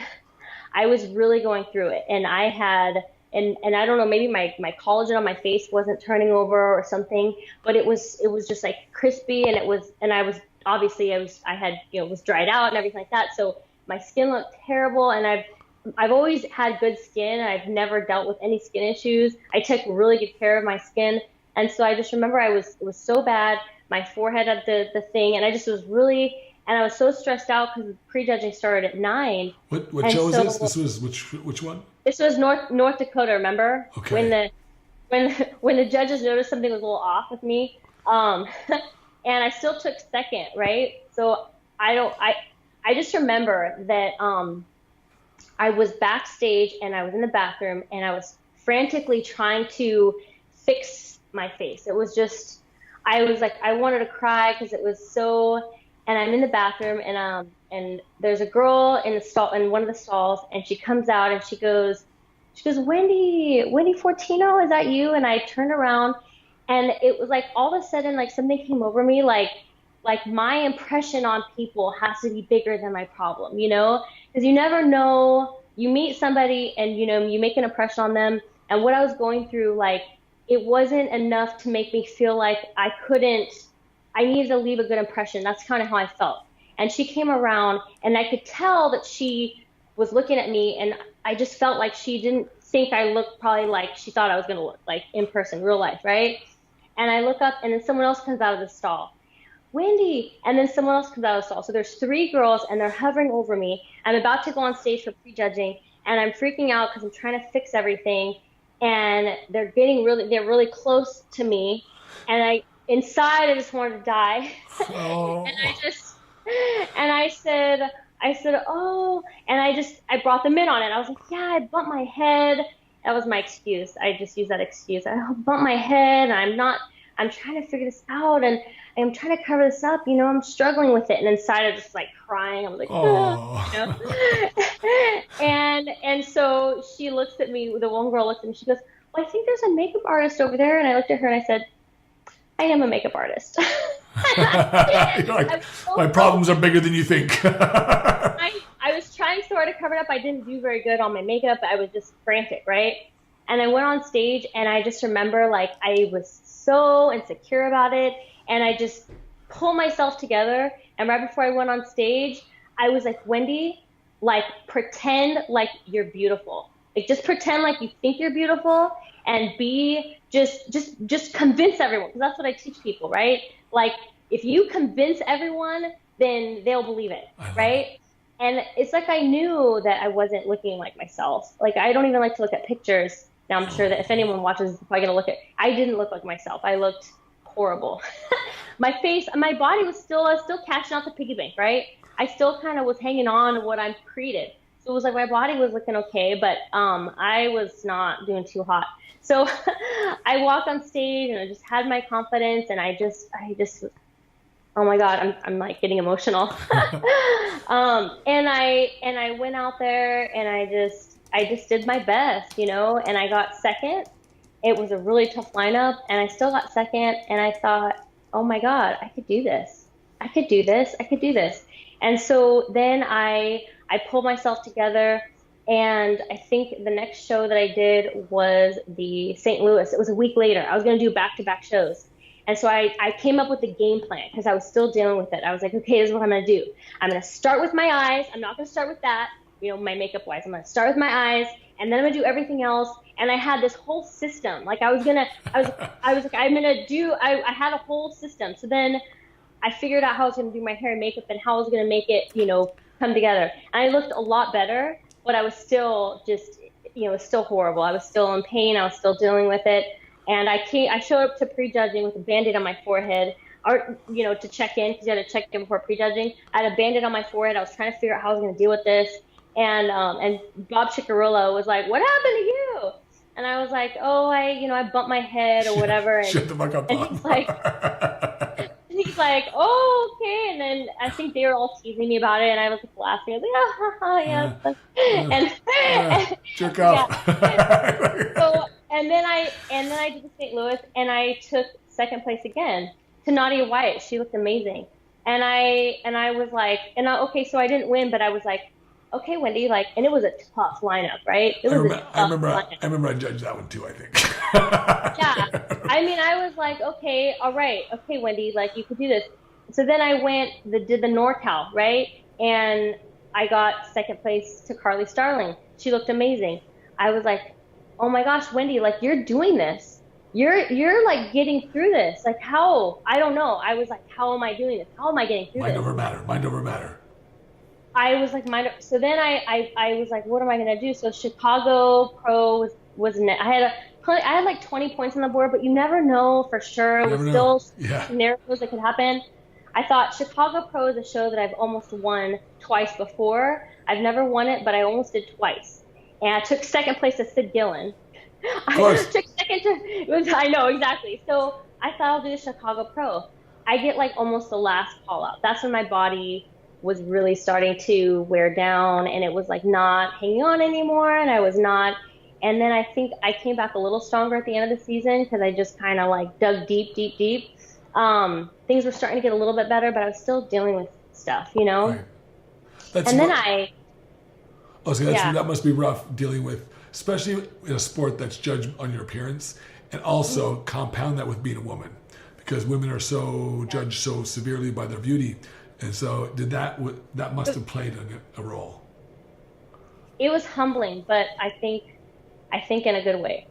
I was really going through it, and I had, and I don't know, maybe my collagen on my face wasn't turning over or something, but it was just like crispy, and I had, was dried out and everything like that. So my skin looked terrible, and I've always had good skin. I've never dealt with any skin issues. I took really good care of my skin. And so I just remember it was so bad. My forehead had the thing, and I just was really, and I was so stressed out because the prejudging started at 9. What show was this? This was which one? This was North Dakota, remember? Okay. When the judges noticed something was a little off with me. And I still took second, right? So I just remember that I was backstage and I was in the bathroom and I was frantically trying to fix my face. It was just, I was like, I wanted to cry because it was so, and I'm in the bathroom and there's a girl in the stall, in one of the stalls, and she comes out and she goes, Wendy Fortino, is that you? And I turned around and it was like all of a sudden, like something came over me, like my impression on people has to be bigger than my problem, you know? Because you never know, you meet somebody and, you know, you make an impression on them. And what I was going through, like, it wasn't enough to make me feel like I needed to leave a good impression. That's kind of how I felt. And she came around and I could tell that she was looking at me, and I just felt like she didn't think I looked probably like she thought I was going to look, like in person, real life, right? And I look up and then someone else comes out of the stall. Wendy, and then someone else comes out of the stall. So there's 3 girls and they're hovering over me. I'm about to go on stage for prejudging and I'm freaking out because I'm trying to fix everything. And they're really close to me. And inside I just wanted to die. Oh. And I said, oh, and I brought them in on it. I was like, yeah, I bumped my head. That was my excuse. I just used that excuse. I bumped my head and I'm trying to figure this out and I'm trying to cover this up. You know, I'm struggling with it. And inside I'm just like crying. I was like, oh. You know? and so she looks at me, the one girl looks at me, she goes, well, I think there's a makeup artist over there. And I looked at her and I said, I am a makeup artist. You're like, my problems are bigger than you think. I was trying so hard to cover it up. I didn't do very good on my makeup. I was just frantic, right? And I went on stage and I just remember like I was so insecure about it. And I just pulled myself together. And right before I went on stage, I was like, Wendy, like pretend like you're beautiful. Like just pretend like you think you're beautiful and just convince everyone. Because that's what I teach people, right? Like if you convince everyone, then they'll believe it, right? And it's like I knew that I wasn't looking like myself. Like I don't even like to look at pictures. Now I'm sure that if anyone watches, they're probably gonna look at. I didn't look like myself. I looked horrible. My face, my body was still cashing out the piggy bank, right? I still kind of was hanging on to what I'm created. So it was like my body was looking okay, but I was not doing too hot. So I walked on stage and I just had my confidence, and I just, oh my God, I'm like getting emotional. And I went out there and I just did my best, you know, and I got second. It was a really tough lineup and I still got second, and I thought, oh my God, I could do this. I could do this. I could do this. And so then I pulled myself together, and I think the next show that I did was the St. Louis. It was a week later. I was going to do back-to-back shows. And so I came up with a game plan because I was still dealing with it. I was like, okay, this is what I'm going to do. I'm going to start with my eyes. I'm not going to start with that, you know, my makeup wise. I'm going to start with my eyes, and then I'm going to do everything else. And I had this whole system. Like I was like, I'm going to do, I had a whole system. So then I figured out how I was going to do my hair and makeup and how I was going to make it, you know, come together. And I looked a lot better, but I was still just, you know, it was still horrible. I was still in pain. I was still dealing with it. And I showed up to prejudging with a Band-Aid on my forehead, or, you know, to check in, because you had to check in before prejudging. I had a Band-Aid on my forehead. I was trying to figure out how I was going to deal with this. And Bob Chicarillo was like, what happened to you? And I was like, oh, I bumped my head or whatever. And, shut the fuck up, Bob. He's like, oh, okay. And then I think they were all teasing me about it, and I was like laughing. I was like, yeah. Jerk off. Yeah. So, and then I did the St. Louis, and I took second place again to Nadia White. She looked amazing. And I was like, okay, so I didn't win, but I was like, okay, Wendy, like, and it was a tough lineup, right? I remember I judged that one too, I think. Yeah. I mean, I was like, okay, all right. Okay, Wendy, like, you could do this. So then I did the NorCal, right? And I got second place to Carly Starling. She looked amazing. I was like, oh my gosh, Wendy, like you're doing this. You're like getting through this. Like how? I don't know. I was like, how am I doing this? How am I getting through Mind this? over matter. Mind over matter. I was like, so then I was like, what am I going to do? So Chicago Pro was I had like 20 points on the board, but you never know for sure. It was still scenarios that could happen. I thought Chicago Pro is a show that I've almost won twice before. I've never won it, but I almost did twice. And I took second place to Sid Gillen. Of course. I took second to, I know, exactly. So I thought I'll do the Chicago Pro. I get like almost the last call out. That's when my body was really starting to wear down, and it was like not hanging on anymore, and I was not. And then I think I came back a little stronger at the end of the season because I just kind of like dug deep. Things were starting to get a little bit better, but I was still dealing with stuff, you know? Right. That must be rough dealing with, especially in a sport that's judged on your appearance, and also compound that with being a woman, because women are so judged so severely by their beauty. And so that must have played a role. It was humbling, but I think in a good way.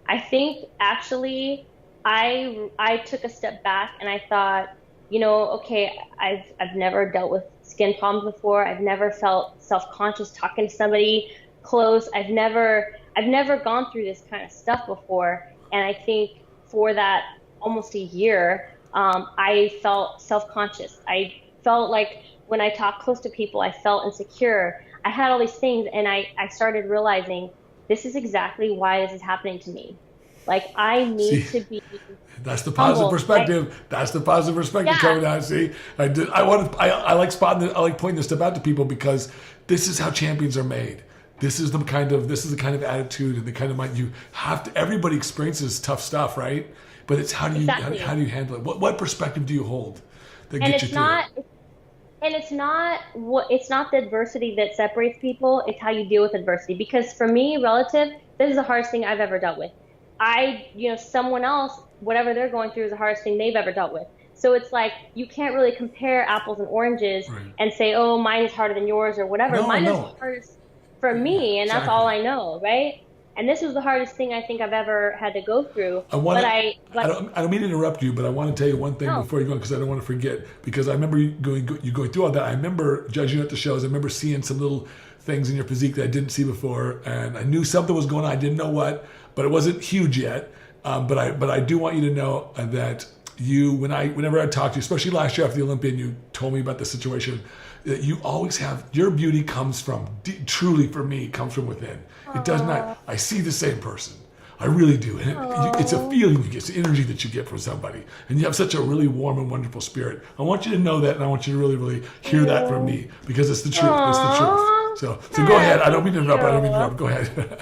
I think actually I took a step back and I thought, you know, okay, I've never dealt with skin problems before. I've never felt self-conscious talking to somebody close. I've never gone through this kind of stuff before. And I think for that almost a year, I felt self-conscious. I felt like when I talked close to people, I felt insecure. I had all these things, and I started realizing this is exactly why this is happening to me. Like I need to be. That's the positive perspective. That's the positive perspective coming out. See, I like pointing this stuff out to people because this is how champions are made. This is the kind of attitude and the kind of mind you have to. Everybody experiences tough stuff, right? But it's how do you handle it? What perspective do you hold that gets you through it? And it's not the adversity that separates people. It's how you deal with adversity. Because for me, relative, this is the hardest thing I've ever dealt with. Someone else, whatever they're going through is the hardest thing they've ever dealt with. So it's like you can't really compare apples and oranges and say, oh, mine is harder than yours or whatever. Mine is the hardest for me, and that's all I know, right? And this was the hardest thing I think I've ever had to go through. I don't mean to interrupt you, but I want to tell you one thing before you go, because I don't want to forget. Because I remember you going through all that. I remember judging you at the shows. I remember seeing some little things in your physique that I didn't see before, and I knew something was going on. I didn't know what, but it wasn't huge yet. But I do want you to know that whenever I talked to you, especially last year after the Olympia, and you told me about the situation, that you always have your beauty comes from truly for me comes from within. It does not. I see the same person. I really do. And it's a feeling you get. It's the energy that you get from somebody. And you have such a really warm and wonderful spirit. I want you to know that, and I want you to really, really hear that from me, because it's the truth. It's the truth. So go ahead. I don't mean to interrupt. Go ahead.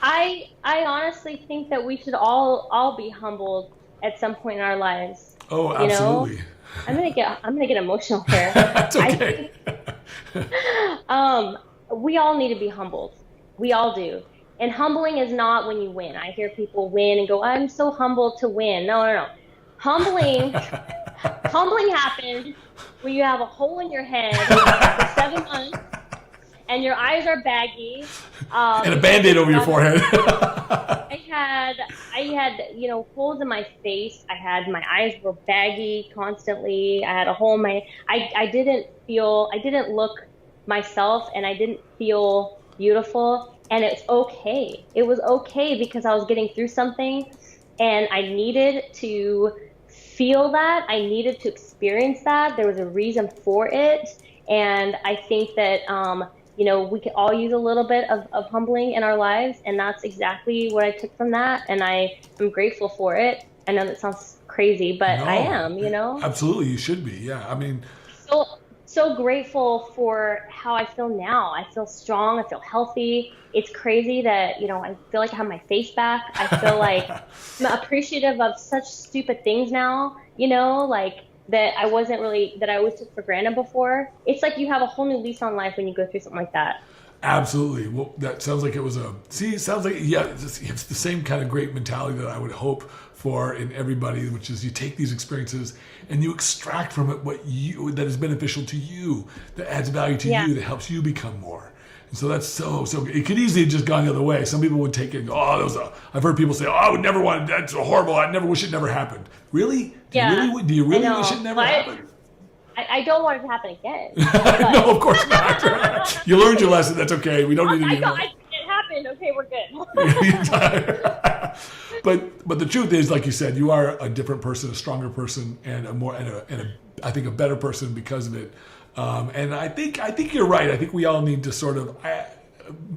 I honestly think that we should all be humbled at some point in our lives. Oh, absolutely. You know? I'm gonna get emotional here. That's okay. We all need to be humbled. We all do. And humbling is not when you win. I hear people win and go, I'm so humbled to win. No. Humbling happens when you have a hole in your head for 7 months and your eyes are baggy. And a Band-Aid over your forehead. I had holes in my face. My eyes were baggy constantly. I had a hole in my, I didn't look myself, and I didn't feel beautiful. And it's okay. It was okay because I was getting through something, and I needed to feel that. I needed to experience that. There was a reason for it. And I think that, we could all use a little bit of humbling in our lives. And that's exactly what I took from that. And I am grateful for it. I know that sounds crazy, but I am, Absolutely. You should be. Yeah. I mean, so grateful for how I feel now. I feel strong. I feel healthy. It's crazy that, I feel like I have my face back. I feel like I'm appreciative of such stupid things now, that I always took for granted before. It's like you have a whole new lease on life when you go through something like that. Absolutely. Well, that sounds like it's the same kind of great mentality that I would hope for in everybody, which is you take these experiences and you extract from it that is beneficial to you, that adds value to you, that helps you become more. So that's so good. It could easily have just gone the other way. Some people would take it and go, oh, I've heard people say, oh, I would never want, that's horrible. I never wish it never happened. Really? Do you really wish it never happened? I don't want it to happen again. No, of course not. You learned your lesson. That's okay. We don't need to. It happened. Okay, we're good. But the truth is, like you said, you are a different person, a stronger person, and I think a better person because of it. And I think you're right. I think we all need to sort of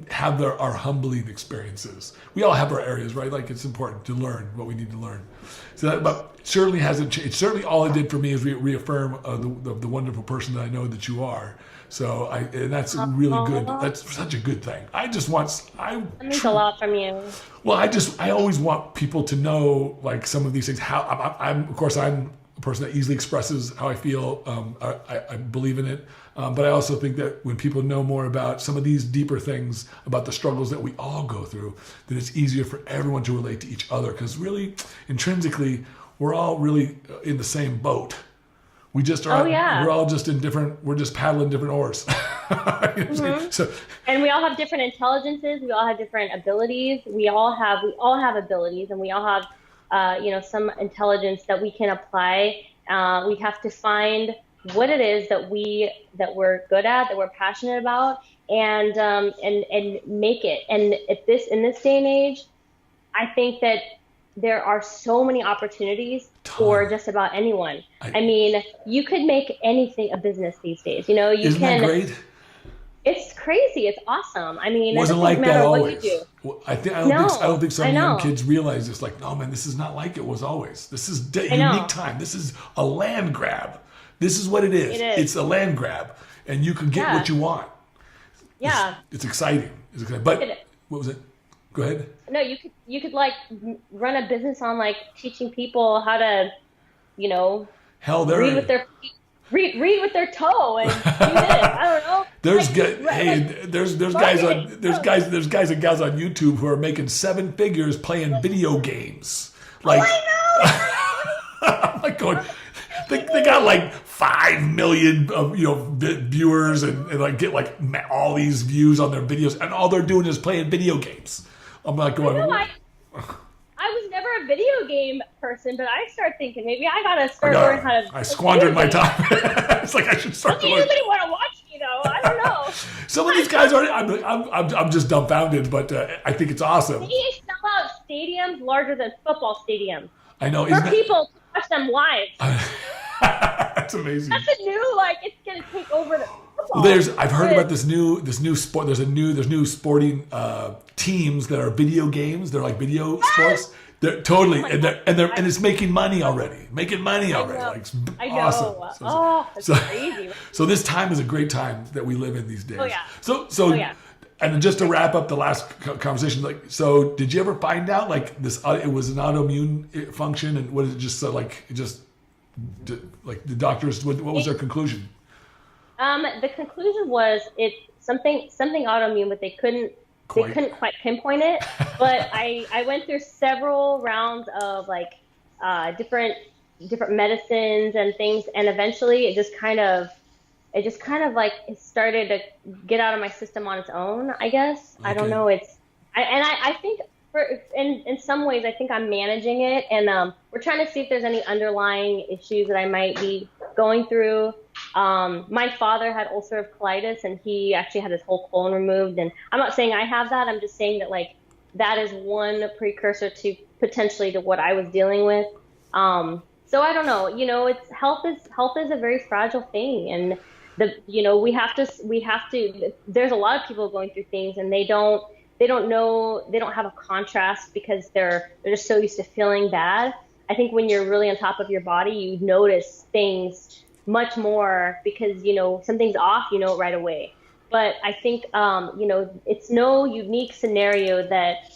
have our humbling experiences. We all have our areas, right? Like it's important to learn what we need to learn. So but certainly hasn't changed. Certainly all it did for me is reaffirm the wonderful person that I know that you are. So and that's really good. That's such a good thing. That means a lot from you. Well, I always want people to know like some of these things. How I'm a person that easily expresses how I feel. I believe in it. But I also think that when people know more about some of these deeper things, about the struggles that we all go through, then it's easier for everyone to relate to each other. Because really, intrinsically, we're all really in the same boat. We just are. We're all just we're just paddling different oars. Mm-hmm. So, and we all have different intelligences. We all have different abilities. We all have abilities, and we all have some intelligence that we can apply. We have to find what it is that we're good at, that we're passionate about, and make it. And in this day and age, I think that there are so many opportunities for just about anyone. I mean, you could make anything a business these days. Isn't that great? It's crazy. It's awesome. I mean, it wasn't like that always. I don't think some young kids realize it's like, no, man, this is not like it was always. This is a unique time. This is a land grab. This is what it is. It's a land grab, and you can get what you want. Yeah, it's exciting. But what was it? Go ahead. No, you could like run a business on like teaching people how to, read with their feet. Read with their toe and do this. I don't know. There's guys and gals on YouTube who are making 7 figures playing video games. Like, I know. I'm like going. They got like 5 million viewers and like get like all these views on their videos, and all they're doing is playing video games. I'm like going. I was never a video game person, but I started thinking maybe I gotta start learning how to. I squandered my time. It's like I should start. Well, anybody want to watch me though? I don't know. Some of these guys are. I'm just dumbfounded, but I think it's awesome. They sell out stadiums larger than football stadiums. I know. For people to watch them live. That's amazing. That's a new it's gonna take over the football. Well, I've heard about this new sport. There's new sporting teams that are video games. They're like video sports. They're totally and it's making money already. Like it's awesome. I know. That's crazy. So this time is a great time that we live in these days. Oh yeah. So and just to wrap up the last conversation, so did you ever find out like this? It was an autoimmune function, and what is it? Just like the doctors, what was their conclusion? The conclusion was it's something autoimmune, but they couldn't quite pinpoint it. But I went through several rounds of like different medicines and things, and eventually it just kind of like it started to get out of my system on its own, I guess. Okay. I don't know. I think in some ways I think I'm managing it, and we're trying to see if there's any underlying issues that I might be going through. My father had ulcerative colitis, and he actually had his whole colon removed. And I'm not saying I have that. I'm just saying that like that is one precursor to potentially to what I was dealing with. So I don't know. It's health is a very fragile thing, and we have to. There's a lot of people going through things, and they don't know. They don't have a contrast because they're just so used to feeling bad. I think when you're really on top of your body, you notice things much more because, something's off, right away. But I think, it's no unique scenario that,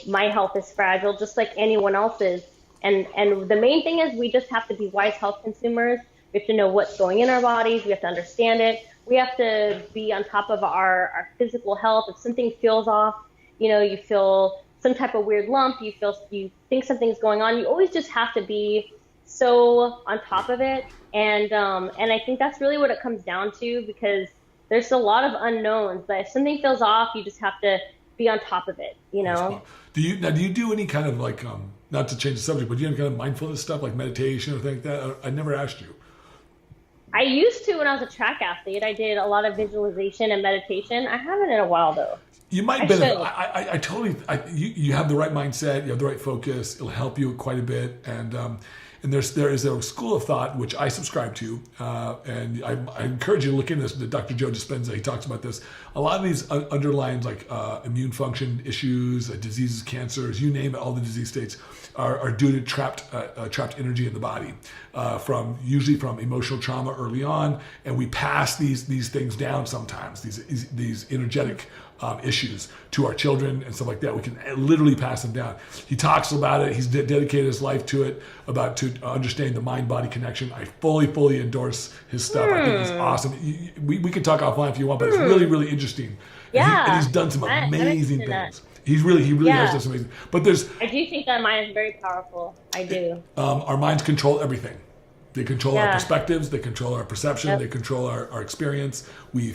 my health is fragile, just like anyone else's. And the main thing is we just have to be wise health consumers. We have to know what's going in our bodies. We have to understand it. We have to be on top of our physical health. If something feels off, you feel some type of weird lump, you think something's going on, you always just have to be so on top of it. And I think that's really what it comes down to, because there's a lot of unknowns, but if something feels off, you just have to be on top of it, you know? Do you do any kind of like, not to change the subject, but do you have any kind of mindfulness stuff like meditation or things like that? I never asked you. I used to when I was a track athlete. I did a lot of visualization and meditation. I haven't in a while though. You might benefit. I totally. You have the right mindset. You have the right focus. It'll help you quite a bit. And there is a school of thought which I subscribe to, and I encourage you to look into this. Dr. Joe Dispenza, he talks about this. A lot of these underlying like immune function issues, diseases, cancers, you name it, all the disease states are due to trapped energy in the body, usually from emotional trauma early on, and we pass these things down sometimes. These energetic issues to our children and stuff like that. We can literally pass them down. He talks about it. He's dedicated his life to it, to understanding the mind-body connection. I fully endorse his stuff. I think it's awesome. We can talk offline if you want, but it's really, really interesting. Yeah. And he's done some amazing things. He really has done some amazing. But I do think that mind is very powerful. I do. Our minds control everything. They control our perspectives. They control our perception. They control our experience. We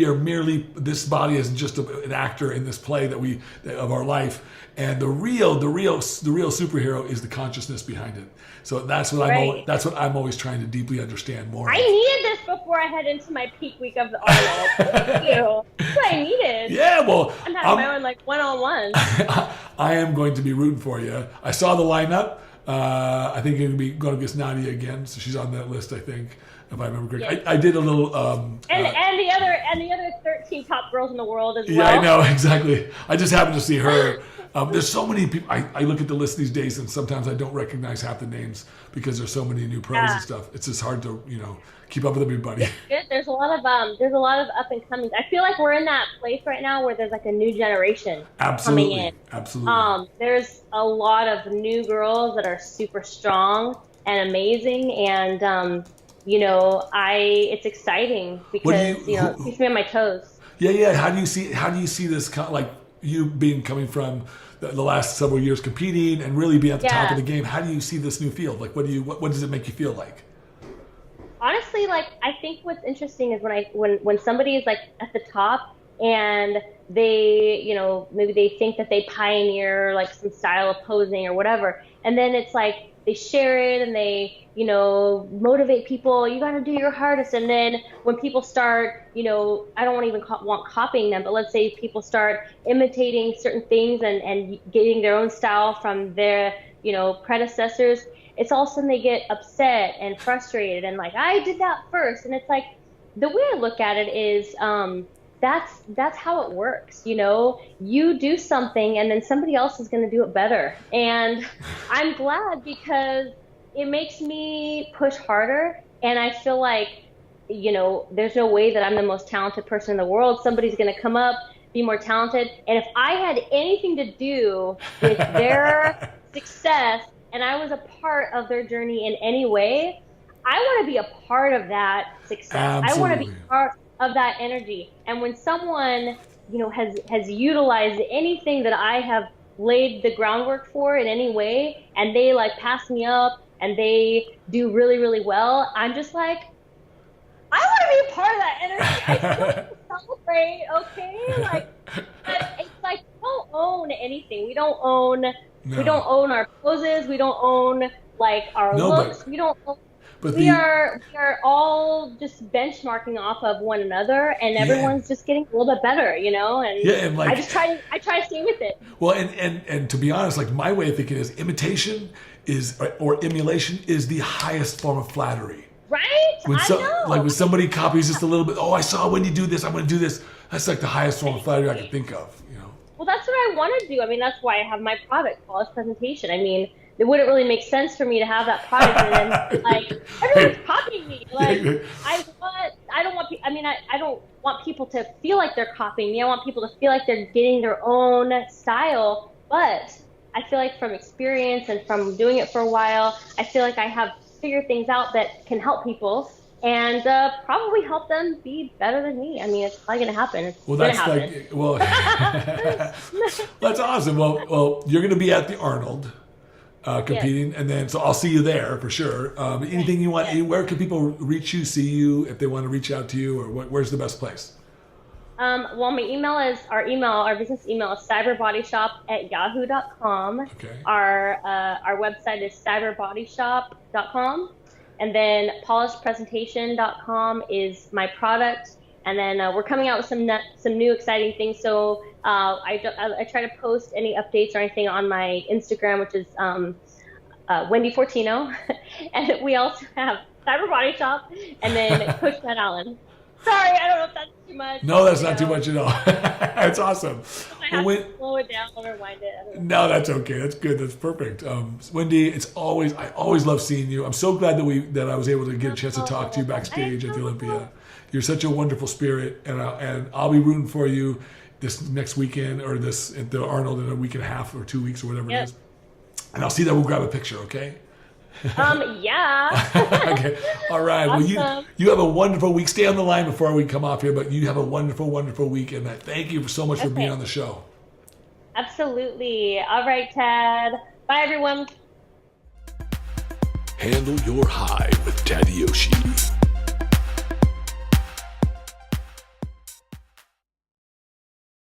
are merely, this body is just an actor in this play of our life. And the real superhero is the consciousness behind it. So that's what I'm always trying to deeply understand more. I needed this before I head into my peak week of the Arnold. Thank you. That's what I needed. Yeah, well, I'm having my own like one-on-one. I am going to be rooting for you. I saw the lineup. I think you're going against Nadia again, so she's on that list. I think, if I remember correctly. Yes. I did a little. And the other 13 top girls in the world as well. Yeah, I know exactly. I just happened to see her. There's so many people. I look at the list these days, and sometimes I don't recognize half the names because there's so many new pros and stuff. It's just hard to keep up with everybody. Good. There's a lot of up and comings. I feel like we're in that place right now where there's like a new generation coming in. Absolutely. There's a lot of new girls that are super strong and amazing, and it's exciting because it keeps me on my toes. Yeah. How do you see this like you coming from the last several years competing and really being at the top of the game? How do you see this new field? Like, what does it make you feel like? Honestly, like, I think what's interesting is when somebody is like at the top and they, maybe they think that they pioneer like some style of posing or whatever, and then it's like they share it and they, motivate people. You got to do your hardest. And then when people start, I don't even want copying them, but let's say people start imitating certain things and getting their own style from their, predecessors, it's all of a sudden they get upset and frustrated and like, I did that first. And it's like, the way I look at it is, that's how it works. You do something and then somebody else is going to do it better. And I'm glad because it makes me push harder. And I feel like, there's no way that I'm the most talented person in the world. Somebody's going to come up, be more talented. And if I had anything to do with their success and I was a part of their journey in any way, I want to be a part of that success. Absolutely. I want to be part of that energy. And when someone, has utilized anything that I have laid the groundwork for in any way, and they like pass me up and they do really, really well, I'm just like, I want to be a part of that energy. I still want to celebrate, okay? But it's like, we don't own anything. We don't own our poses. We don't own like our looks. We don't own. We are all just benchmarking off of one another, and everyone's just getting a little bit better, and like, I try to stay with it. Well, and to be honest, like my way of thinking is imitation or emulation is the highest form of flattery. Right? I know. Like when somebody copies just a little bit, I saw Wendy do this, I'm going to do this. That's like the highest form of flattery I can think of, Well, that's what I want to do. I mean, that's why I have my product, Flawless Presentation. I mean, it wouldn't really make sense for me to have that product and then like everyone's copying me. Like I don't want people to feel like they're copying me. I want people to feel like they're getting their own style. But I feel like from experience and from doing it for a while, I feel like I have figured things out that can help people and probably help them be better than me. I mean, it's probably going to happen. That's awesome. Well, you're going to be at the Arnold. competing, and then so I'll see you there for sure. Anything you want? Where can people reach you, see you, if they want to reach out to you, or where's the best place? Well, our business email is cyberbodyshop@yahoo.com. Okay. Our website is cyberbodyshop.com, and then polishedpresentation.com is my product. And then we're coming out with some new exciting things. So I try to post any updates or anything on my Instagram, which is Wendy Fortino, and we also have Cyber Body Shop, and then Coach Matt Allen. Sorry, I don't know if that's too much. No, that's not too much at all. That's awesome. I have to slow it down or rewind it. No, that's okay. That's good. That's perfect. Wendy, I always love seeing you. I'm so glad that I was able to get a chance to talk to you backstage at the Olympia. You're such a wonderful spirit, and I'll be rooting for you this next weekend or this at the Arnold in a week and a half or 2 weeks or whatever it is. And I'll see that we'll grab a picture, okay? Yeah. Okay. All right. Awesome. Well, you have a wonderful week. Stay on the line before we come off here, but you have a wonderful, wonderful week, and thank you so much for being on the show. Absolutely. All right, Tad. Bye, everyone. Handle your high with Tadayoshi.